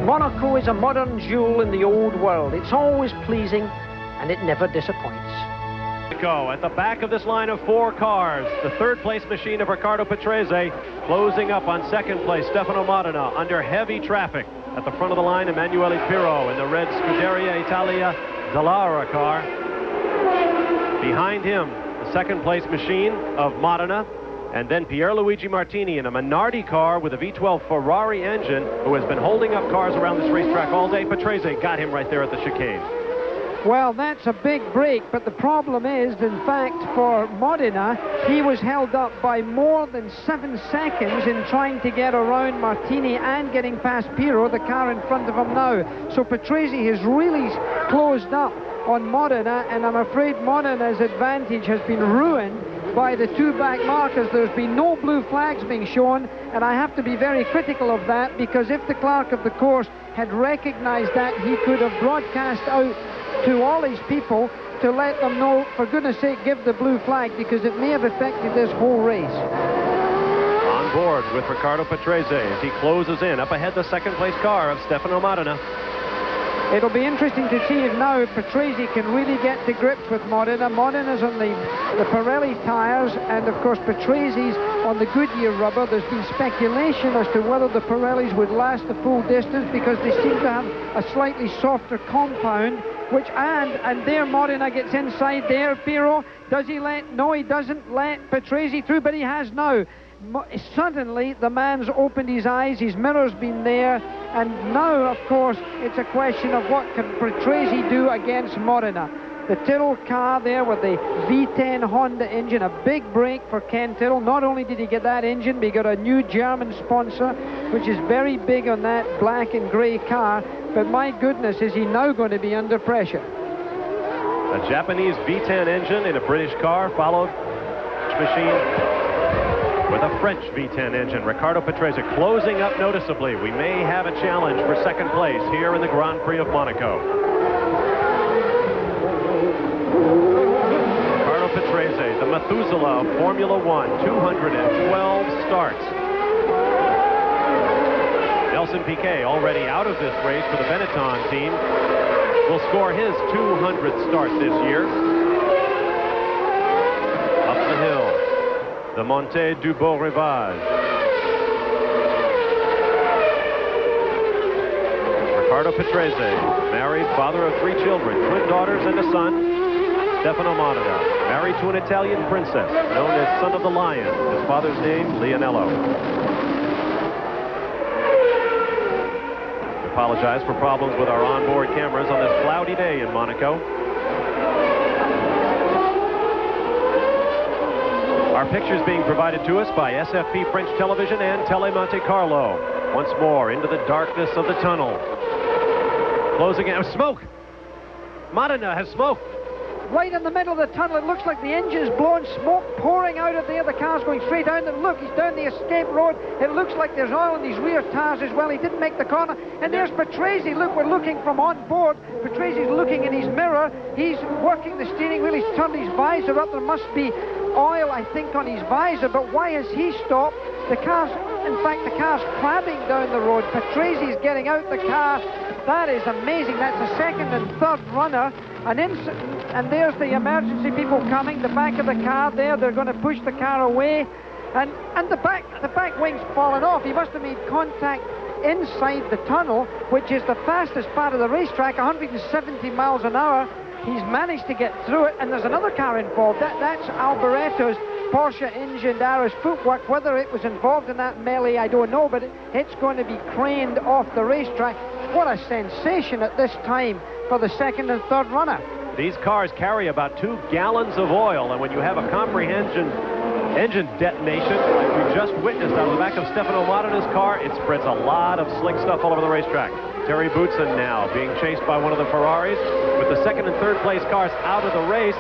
Monaco is a modern jewel in the old world. It's always pleasing, and it never disappoints. At the back of this line of 4 cars, the third-place machine of Riccardo Patrese closing up on second place, Stefano Modena, under heavy traffic. At the front of the line, Emanuele Pirro in the red Scuderia Italia Dallara car. Behind him, the second-place machine of Modena, and then Pierluigi Martini in a Minardi car with a V12 Ferrari engine, who has been holding up cars around this racetrack all day. Patrese got him right there at the chicane. Well, that's a big break, but the problem is, in fact, for Modena, he was held up by more than 7 seconds in trying to get around Martini and getting past Pirro, the car in front of him now. So Patrese has really closed up on Modena, and I'm afraid Modena's advantage has been ruined by the 2 back markers. There's been no blue flags being shown, and I have to be very critical of that, because if the clerk of the course had recognized that, he could have broadcast out to all these people to let them know, for goodness sake, give the blue flag, because it may have affected this whole race. On board with Riccardo Patrese as he closes in up ahead the second-place car of Stefano Modena. It'll be interesting to see if now Patrese can really get to grips with Modena. Modena's on the Pirelli tyres, and of course Patrese's on the Goodyear rubber. There's been speculation as to whether the Pirellis would last the full distance, because they seem to have a slightly softer compound. Which, and there Modena gets inside there. Pirro, does he let? No, he doesn't let Patrese through, but he has now. Suddenly, the man's opened his eyes, his mirror's been there, and now, of course, it's a question of what can Patrese do against Modena. The Tyrrell car there with the V10 Honda engine, a big break for Ken Tyrrell. Not only did he get that engine, but he got a new German sponsor, which is very big on that black and grey car. But my goodness, is he now going to be under pressure? A Japanese V10 engine in a British car, followed machine with a French V10 engine. Riccardo Patrese closing up noticeably. We may have a challenge for second place here in the Grand Prix of Monaco. Riccardo Patrese, the Methuselah of Formula One, 212 starts. Nelson Piquet, already out of this race for the Benetton team, will score his 200th start this year. Up the hill, the Monte du Beau Rivage. Riccardo Patrese, married, father of 3 children, twin daughters and a son. Stefano Modena, married to an Italian princess, known as Son of the Lion, his father's name, Leonello. We apologize for problems with our onboard cameras on this cloudy day in Monaco. Our pictures being provided to us by SFP French Television and Tele Monte Carlo. Once more into the darkness of the tunnel. Closing in. Smoke! Modena has smoke. Right in the middle of the tunnel, it looks like the engine's blown, smoke pouring out of there. The car's going straight down. And look, he's down the escape road. It looks like there's oil in his rear tires as well. He didn't make the corner. And there's Patrese. Look, we're looking from on board. Patrese's looking in his mirror. He's working the steering wheel. He's turned his visor up. There must be oil, I think, on his visor. But why has he stopped? The car's, in fact, the car's crabbing down the road. Patrese's getting out the car. That is amazing. That's the second and third runner. And there's the emergency people coming. The back of the car there, they're going to push the car away. And the back wing's fallen off. He must have made contact inside the tunnel, which is the fastest part of the racetrack, 170 miles an hour. He's managed to get through it, and there's another car involved. That's Alboretto's Porsche engined Arrows footwork. Whether it was involved in that melee, I don't know, but it's going to be craned off the racetrack. What a sensation at this time for the second and third runner. These cars carry about 2 gallons of oil, and when you have a comprehension Engine detonation, like we just witnessed out of the back of Stefano Modina's car. It spreads a lot of slick stuff all over the racetrack. Terry Boutsen now being chased by one of the Ferraris. With the second and third place cars out of the race,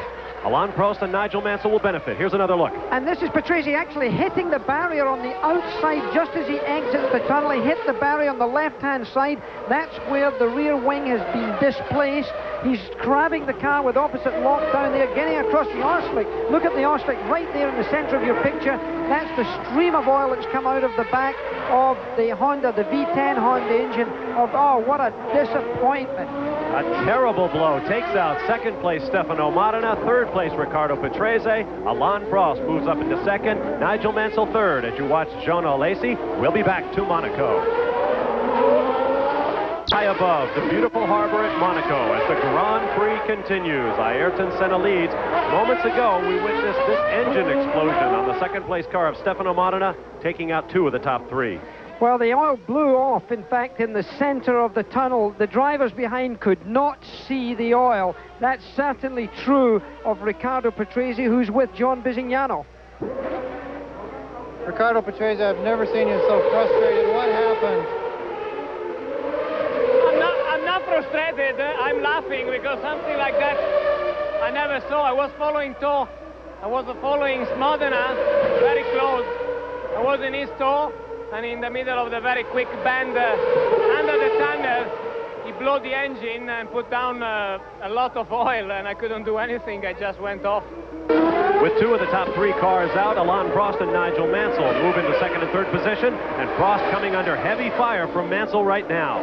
Alain Prost and Nigel Mansell will benefit. Here's another look. And this is Patrese actually hitting the barrier on the outside just as he exits the tunnel. He hit the barrier on the left-hand side. That's where the rear wing has been displaced. He's grabbing the car with opposite lock down there, getting across the Auslick. Look at the Auslick right there in the center of your picture. That's the stream of oil that's come out of the back of the Honda, the V10 Honda engine. Oh, what a disappointment. A terrible blow. Takes out second place Stefano Modina, third place Riccardo Patrese. Alain Prost moves up into second. Nigel Mansell third as you watch Jean Alesi. We'll be back to Monaco. High above the beautiful harbor at Monaco as the Grand Prix continues. Ayrton Senna leads. Moments ago, we witnessed this engine explosion on the second place car of Stefano Modina, taking out two of the top three. Well, the oil blew off, in fact, in the center of the tunnel. The drivers behind could not see the oil. That's certainly true of Riccardo Patrese, who's with John Bisignano. Riccardo Patrese, I've never seen you so frustrated. What happened? I'm not frustrated. I'm laughing because something like that I never saw. I was following toe. I was following Modena very close. I was in his toe. And in the middle of the very quick bend under the tunnel, he blew the engine and put down a lot of oil, and I couldn't do anything. I just went off. With two of the top three cars out, Alain Prost and Nigel Mansell move into second and third position, and Prost coming under heavy fire from Mansell right now.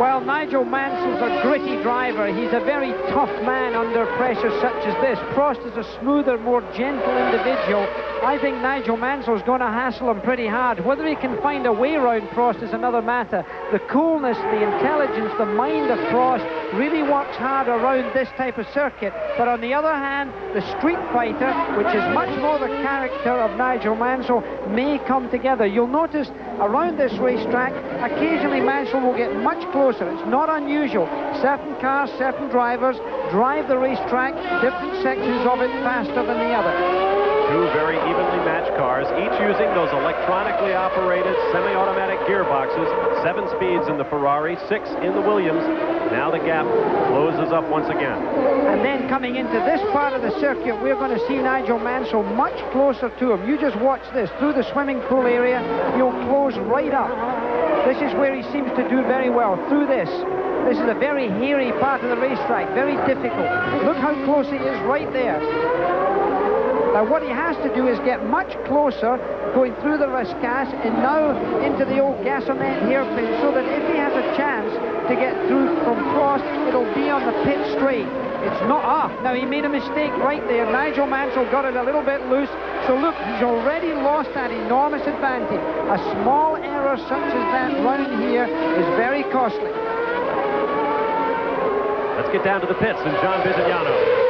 Well, Nigel Mansell's a gritty driver. He's a very tough man under pressure such as this. Prost is a smoother, more gentle individual. I think Nigel Mansell's going to hassle him pretty hard. Whether he can find a way around Prost is another matter. The coolness, the intelligence, the mind of Prost really works hard around this type of circuit. But on the other hand, the street fighter, which is much more the character of Nigel Mansell, may come together. You'll notice around this racetrack, occasionally Mansell will get much closer. It's not unusual. Certain cars, certain drivers drive the racetrack, different sections of it faster than the other. Two very evenly matched cars, each using those electronically operated semi-automatic gearboxes. 7 speeds in the Ferrari, 6 in the Williams. Now the gap closes up once again. And then coming into this part of the circuit, we're going to see Nigel Mansell much closer to him. You just watch this. Through the swimming pool area, he'll close right up. This is where he seems to do very well, through this. This is a very hairy part of the racetrack, very difficult. Look how close he is right there. Now what he has to do is get much closer, going through the Rascasse and now into the old Gassonet hairpin, so that if he has a chance to get through from Prost, it'll be on the pit straight. It's not now he made a mistake right there. Nigel Mansell got it a little bit loose, so look, he's already lost that enormous advantage. A small error such as that round here is very costly. Let's get down to the pits and John Bisignano.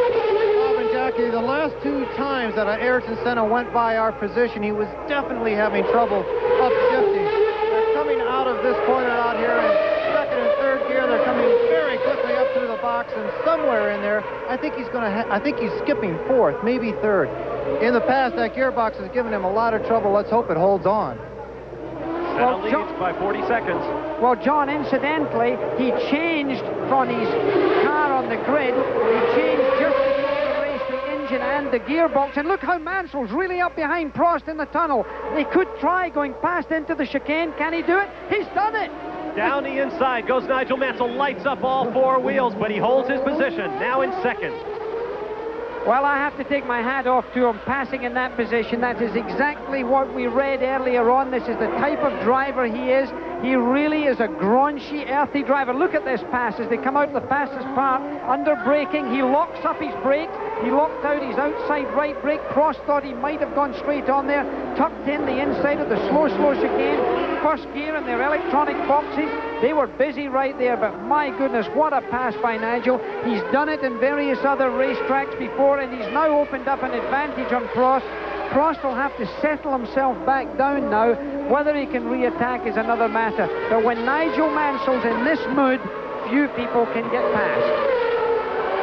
Jackie, the last 2 times that Ayrton Senna went by our position, he was definitely having trouble upshifting. They're coming out of this corner out here in second and third gear. They're coming very quickly up through the box, and somewhere in there, I think he's skipping fourth, maybe third. In the past, that gearbox has given him a lot of trouble. Let's hope it holds on. Senna leads by 40 seconds. Well, John, incidentally, he changed from his car on the grid. He changed just and the gearbox, and look how Mansell's really up behind Prost in the tunnel. They could try going past into the chicane. Can he do it? He's done it. Down the inside goes Nigel Mansell, lights up all 4 wheels, but he holds his position, now in second. Well, I have to take my hat off to him, passing in that position. That is exactly what we read earlier on. This is the type of driver he is. He really is a graunchy, earthy driver. Look at this pass as they come out the fastest part. Under braking, he locks up his brakes. He locked out his outside right brake. Prost thought he might have gone straight on there. Tucked in the inside of the slow chicane. First gear in their electronic boxes. They were busy right there, but my goodness, what a pass by Nigel. He's done it in various other racetracks before, and he's now opened up an advantage on Prost. Prost will have to settle himself back down now. Whether he can re-attack is another matter. But when Nigel Mansell's in this mood, few people can get past.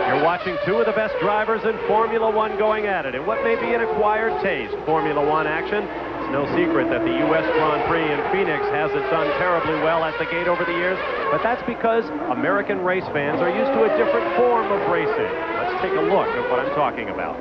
You're watching two of the best drivers in Formula One going at it in what may be an acquired taste. Formula One action. It's no secret that the U.S. Grand Prix in Phoenix hasn't done terribly well at the gate over the years, but that's because American race fans are used to a different form of racing. Let's take a look at what I'm talking about.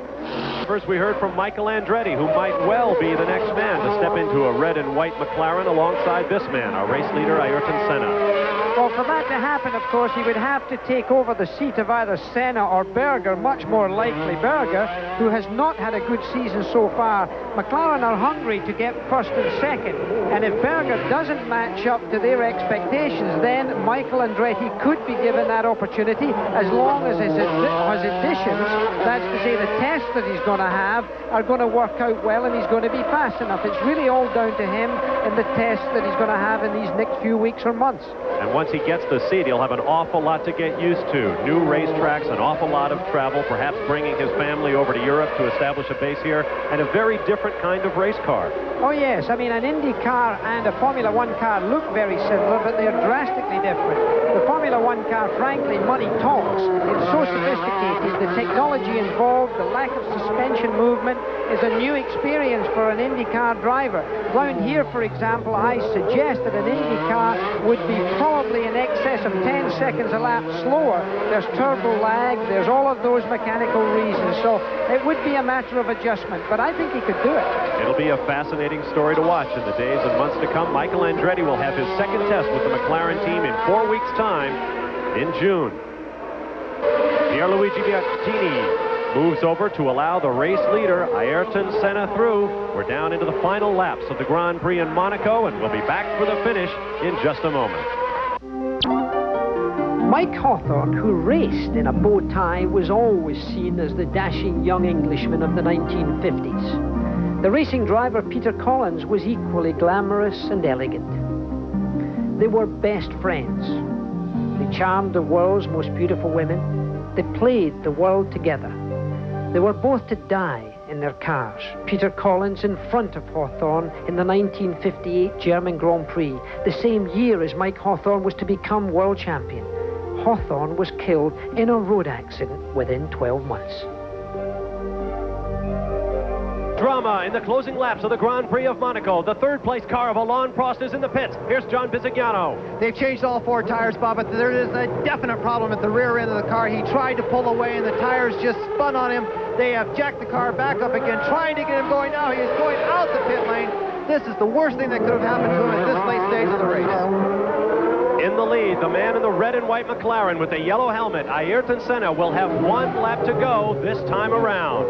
First, we heard from Michael Andretti, who might well be the next man to step into a red and white McLaren alongside this man, our race leader, Ayrton Senna. Well, for that to happen, of course, he would have to take over the seat of either Senna or Berger, much more likely Berger, who has not had a good season so far. McLaren are hungry to get first and second, and if Berger doesn't match up to their expectations, then Michael Andretti could be given that opportunity as long as his additions, that's to say the tests that he's going to have, are going to work out well and he's going to be fast enough. It's really all down to him in the tests that he's going to have in these next few weeks or months. And once he gets the seat, he'll have an awful lot to get used to. New racetracks, an awful lot of travel, perhaps bringing his family over to Europe to establish a base here, and a very different kind of race car. Oh, yes. I mean, an Indy car and a Formula One car look very similar, but they're drastically different. The Formula One car, frankly, money talks. It's so sophisticated. The technology involved, the lack of suspension movement is a new experience for an Indy car driver. Round here, for example, I suggest that an Indy car would be probably in excess of 10 seconds a lap slower. There's turbo lag, there's all of those mechanical reasons, so it would be a matter of adjustment, but I think he could do it. It'll be a fascinating story to watch in the days and months to come. Michael Andretti will have his second test with the McLaren team in 4 weeks' time in June. Pierluigi Biattini moves over to allow the race leader, Ayrton Senna, through. We're down into the final laps of the Grand Prix in Monaco, and we'll be back for the finish in just a moment. Mike Hawthorne, who raced in a bow tie, was always seen as the dashing young Englishman of the 1950s. The racing driver, Peter Collins, was equally glamorous and elegant. They were best friends. They charmed the world's most beautiful women. They played the world together. They were both to die in their cars. Peter Collins in front of Hawthorne in the 1958 German Grand Prix, the same year as Mike Hawthorne was to become world champion. Hawthorne was killed in a road accident within 12 months. Drama in the closing laps of the Grand Prix of Monaco. The third-place car of Alain Prost is in the pits. Here's John Bisignano. They've changed all four tires, Bob, but there is a definite problem at the rear end of the car. He tried to pull away, and the tires just spun on him. They have jacked the car back up again, trying to get him going. Now he is going out the pit lane. This is the worst thing that could have happened to him at this late stage of the race. In the lead, the man in the red and white McLaren with the yellow helmet, Ayrton Senna, will have one lap to go this time around.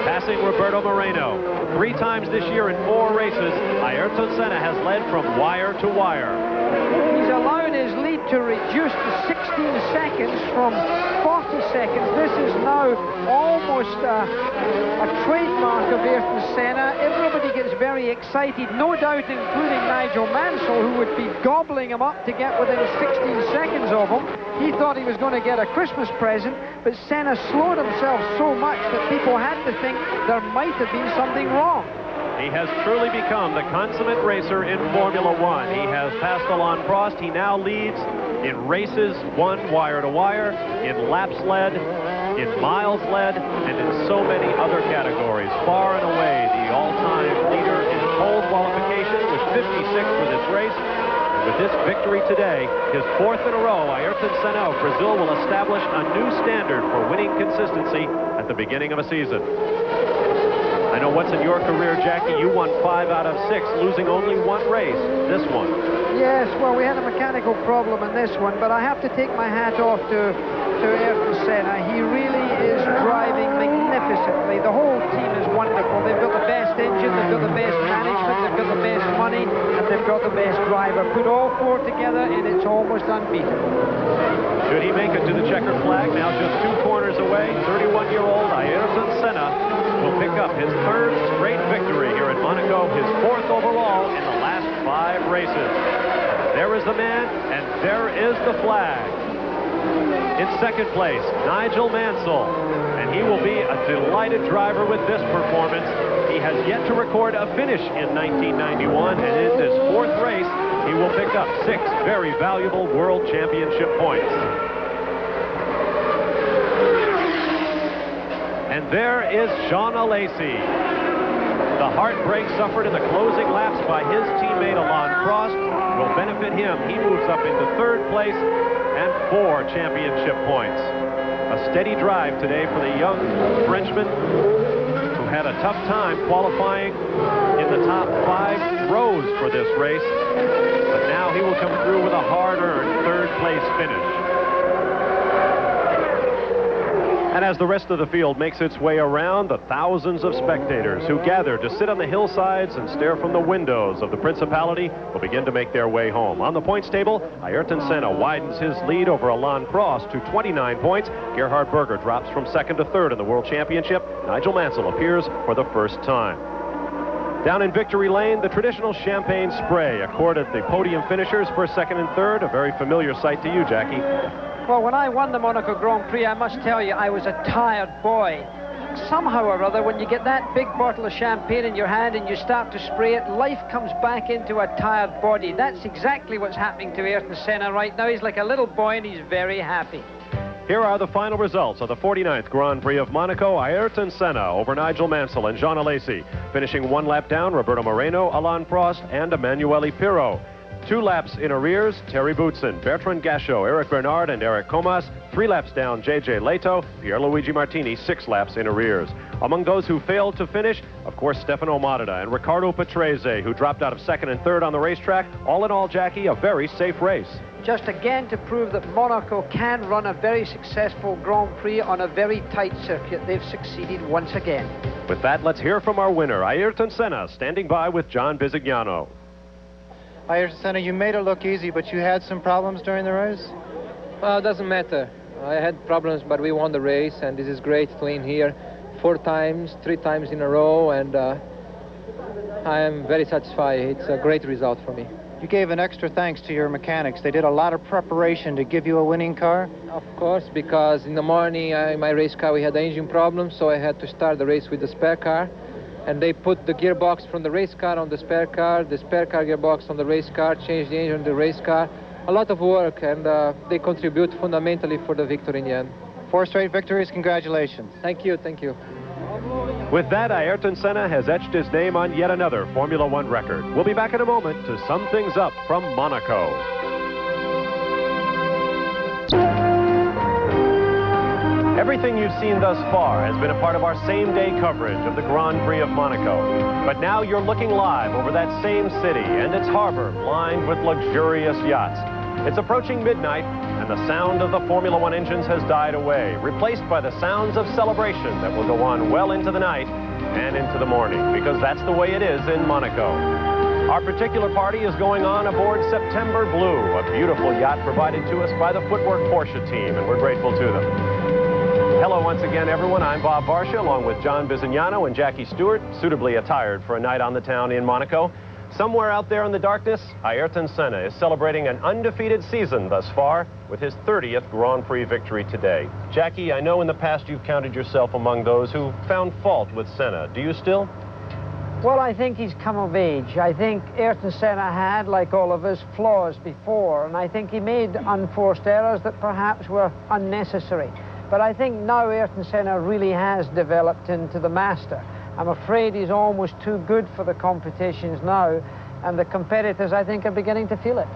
Passing Roberto Moreno. 3 times this year in 4 races, Ayrton Senna has led from wire to wire. He's allowed his lead to reduce to 16 seconds from 40 seconds. This is now almost a trademark of Ayrton Senna. Everybody gets very excited, no doubt including Nigel Mansell, who would be gobbling him up to get within 16 seconds of him. He thought he was going to get a Christmas present, but Senna slowed himself so much that people had to think there might have been something wrong. He has truly become the consummate racer in Formula One. He has passed Alain Prost. He now leads in races won wire to wire, in laps led, in miles led, and in so many other categories. Far and away the all-time leader in pole qualification with 56 for this race. And with this victory today, his 4th in a row, Ayrton Senna of Brazil will establish a new standard for winning consistency at the beginning of a season. I know once in your career, Jackie, you won 5 out of 6, losing only 1 race, this one. Yes, well, we had a mechanical problem in this one, but I have to take my hat off to Ayrton Senna. He really is driving magnificently. The whole team is wonderful. They've got the best engine, they've got the best management, they've got the best money, and they've got the best driver. Put all 4 together, and it's almost unbeatable. Should he make it to the checkered flag, now just 2 corners away, 31-year-old Ayrton Senna will pick up his 3rd straight victory here at Monaco, his 4th overall in the last 5 races. There is the man, and there is the flag. In 2nd place, Nigel Mansell, and he will be a delighted driver with this performance. He has yet to record a finish in 1991, and in this 4th race, he will pick up 6 very valuable World Championship points. There is Jean Alesi. The heartbreak suffered in the closing laps by his teammate Alain Prost will benefit him. He moves up into third place and 4 championship points. A steady drive today for the young Frenchman who had a tough time qualifying in the top 5 rows for this race. But now he will come through with a hard-earned third place finish. And as the rest of the field makes its way around, the thousands of spectators who gather to sit on the hillsides and stare from the windows of the Principality will begin to make their way home. On the points table, Ayrton Senna widens his lead over Alain Prost to 29 points. Gerhard Berger drops from 2nd to 3rd in the World Championship. Nigel Mansell appears for the first time. Down in Victory Lane, the traditional champagne spray accorded the podium finishers for 2nd and 3rd, a very familiar sight to you, Jackie. Well, when I won the Monaco Grand Prix, I must tell you, I was a tired boy. Somehow or other, when you get that big bottle of champagne in your hand and you start to spray it, life comes back into a tired body. That's exactly what's happening to Ayrton Senna right now. He's like a little boy and he's very happy. Here are the final results of the 49th Grand Prix of Monaco. Ayrton Senna over Nigel Mansell and Jean Alesi. Finishing 1 lap down, Roberto Moreno, Alain Prost, and Emanuele Pirro. 2 laps in arrears, Terry Boutsen, Bertrand Gachot, Eric Bernard, and Eric Comas. 3 laps down, J.J. Leto, Pierluigi Martini, 6 laps in arrears. Among those who failed to finish, of course, Stefano Matta and Riccardo Patrese, who dropped out of 2nd and 3rd on the racetrack. All in all, Jackie, a very safe race. Just again to prove that Monaco can run a very successful Grand Prix on a very tight circuit. They've succeeded once again. With that, let's hear from our winner, Ayrton Senna, standing by with John Bisignano. Ayrton Senna, you made it look easy, but you had some problems during the race? Well, it doesn't matter. I had problems, but we won the race, and this is great to win here 4 times, 3 times in a row, and I am very satisfied. It's a great result for me. You gave an extra thanks to your mechanics. They did a lot of preparation to give you a winning car? Of course, because in the morning, my race car, we had an engine problem, so I had to start the race with the spare car. And they put the gearbox from the race car on the spare car gearbox on the race car, changed the engine on the race car. A lot of work, and they contribute fundamentally for the victory in the end. 4 straight victories, congratulations. Thank you, thank you. With that, Ayrton Senna has etched his name on yet another Formula One record. We'll be back in a moment to sum things up from Monaco. Everything you've seen thus far has been a part of our same-day coverage of the Grand Prix of Monaco. But now you're looking live over that same city and its harbor lined with luxurious yachts. It's approaching midnight, and the sound of the Formula One engines has died away, replaced by the sounds of celebration that will go on well into the night and into the morning, because that's the way it is in Monaco. Our particular party is going on aboard September Blue, a beautiful yacht provided to us by the Footwork Porsche team, and we're grateful to them. Hello once again, everyone. I'm Bob Varsha, along with John Bisignano and Jackie Stewart, suitably attired for a night on the town in Monaco. Somewhere out there in the darkness, Ayrton Senna is celebrating an undefeated season thus far with his 30th Grand Prix victory today. Jackie, I know in the past you've counted yourself among those who found fault with Senna. Do you still? Well, I think he's come of age. I think Ayrton Senna had, like all of us, flaws before, and I think he made unforced errors that perhaps were unnecessary. But I think now Ayrton Senna really has developed into the master. I'm afraid he's almost too good for the competitions now, and the competitors, I think, are beginning to feel it.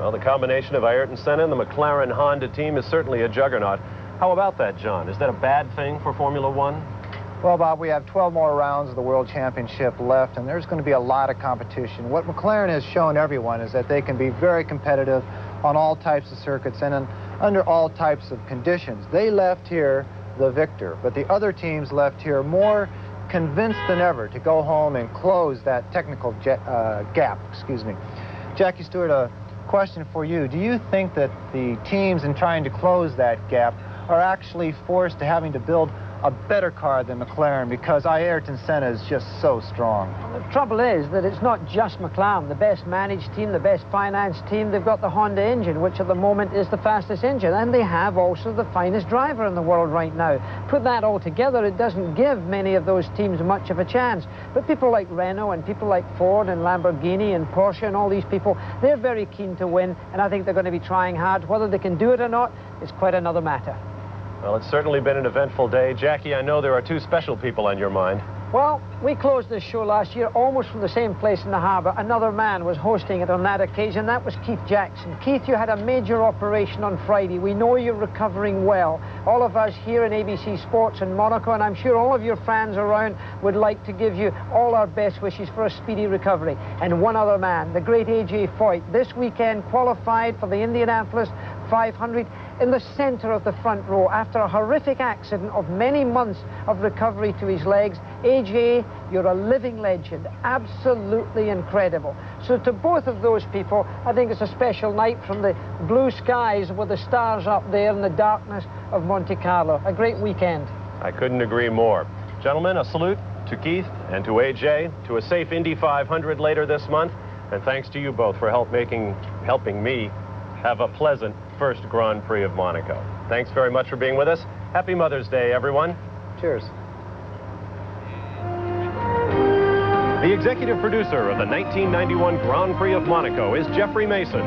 Well, the combination of Ayrton Senna and the McLaren Honda team is certainly a juggernaut. How about that, John? Is that a bad thing for Formula One? Well, Bob, we have 12 more rounds of the World Championship left, and there's going to be a lot of competition. What McLaren has shown everyone is that they can be very competitive on all types of circuits and under all types of conditions. They left here the victor, but the other teams left here more convinced than ever to go home and close that technical gap. Jackie Stewart, a question for you. Do you think that the teams, in trying to close that gap, are actually forced to having to build a better car than McLaren because Ayrton Senna is just so strong? The trouble is that it's not just McLaren, the best managed team, the best financed team. They've got the Honda engine, which at the moment is the fastest engine, and they have also the finest driver in the world right now. Put that all together, it doesn't give many of those teams much of a chance. But people like Renault and people like Ford and Lamborghini and Porsche and all these people, they're very keen to win, and I think they're going to be trying hard. Whether they can do it or not is quite another matter. Well, it's certainly been an eventful day. Jackie, I know there are two special people on your mind. Well, we closed this show last year almost from the same place in the harbour. Another man was hosting it on that occasion. That was Keith Jackson. Keith, you had a major operation on Friday. We know you're recovering well. All of us here in ABC Sports in Monaco, and I'm sure all of your fans around, would like to give you all our best wishes for a speedy recovery. And one other man, the great AJ Foyt, this weekend qualified for the Indianapolis 500 in the centre of the front row after a horrific accident of many months of recovery to his legs. AJ, you're a living legend, absolutely incredible. So to both of those people, I think it's a special night from the blue skies with the stars up there in the darkness of Monte Carlo. A great weekend. I couldn't agree more. Gentlemen, a salute to Keith and to AJ, to a safe Indy 500 later this month, and thanks to you both for helping me have a pleasant first Grand Prix of Monaco. Thanks very much for being with us. Happy Mother's Day, everyone. Cheers. The executive producer of the 1991 Grand Prix of Monaco is Jeffrey Mason.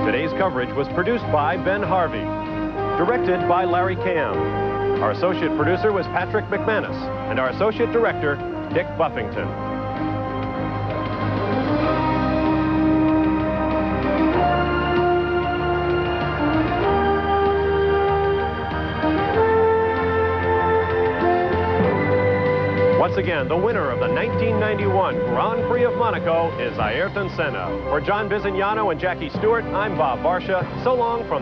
Today's coverage was produced by Ben Harvey, directed by Larry Cam. Our associate producer was Patrick McManus, and our associate director, Dick Buffington. Once again, the winner of the 1991 Grand Prix of Monaco is Ayrton Senna. For John Bizignano and Jackie Stewart, I'm Bob Barsha. So long from the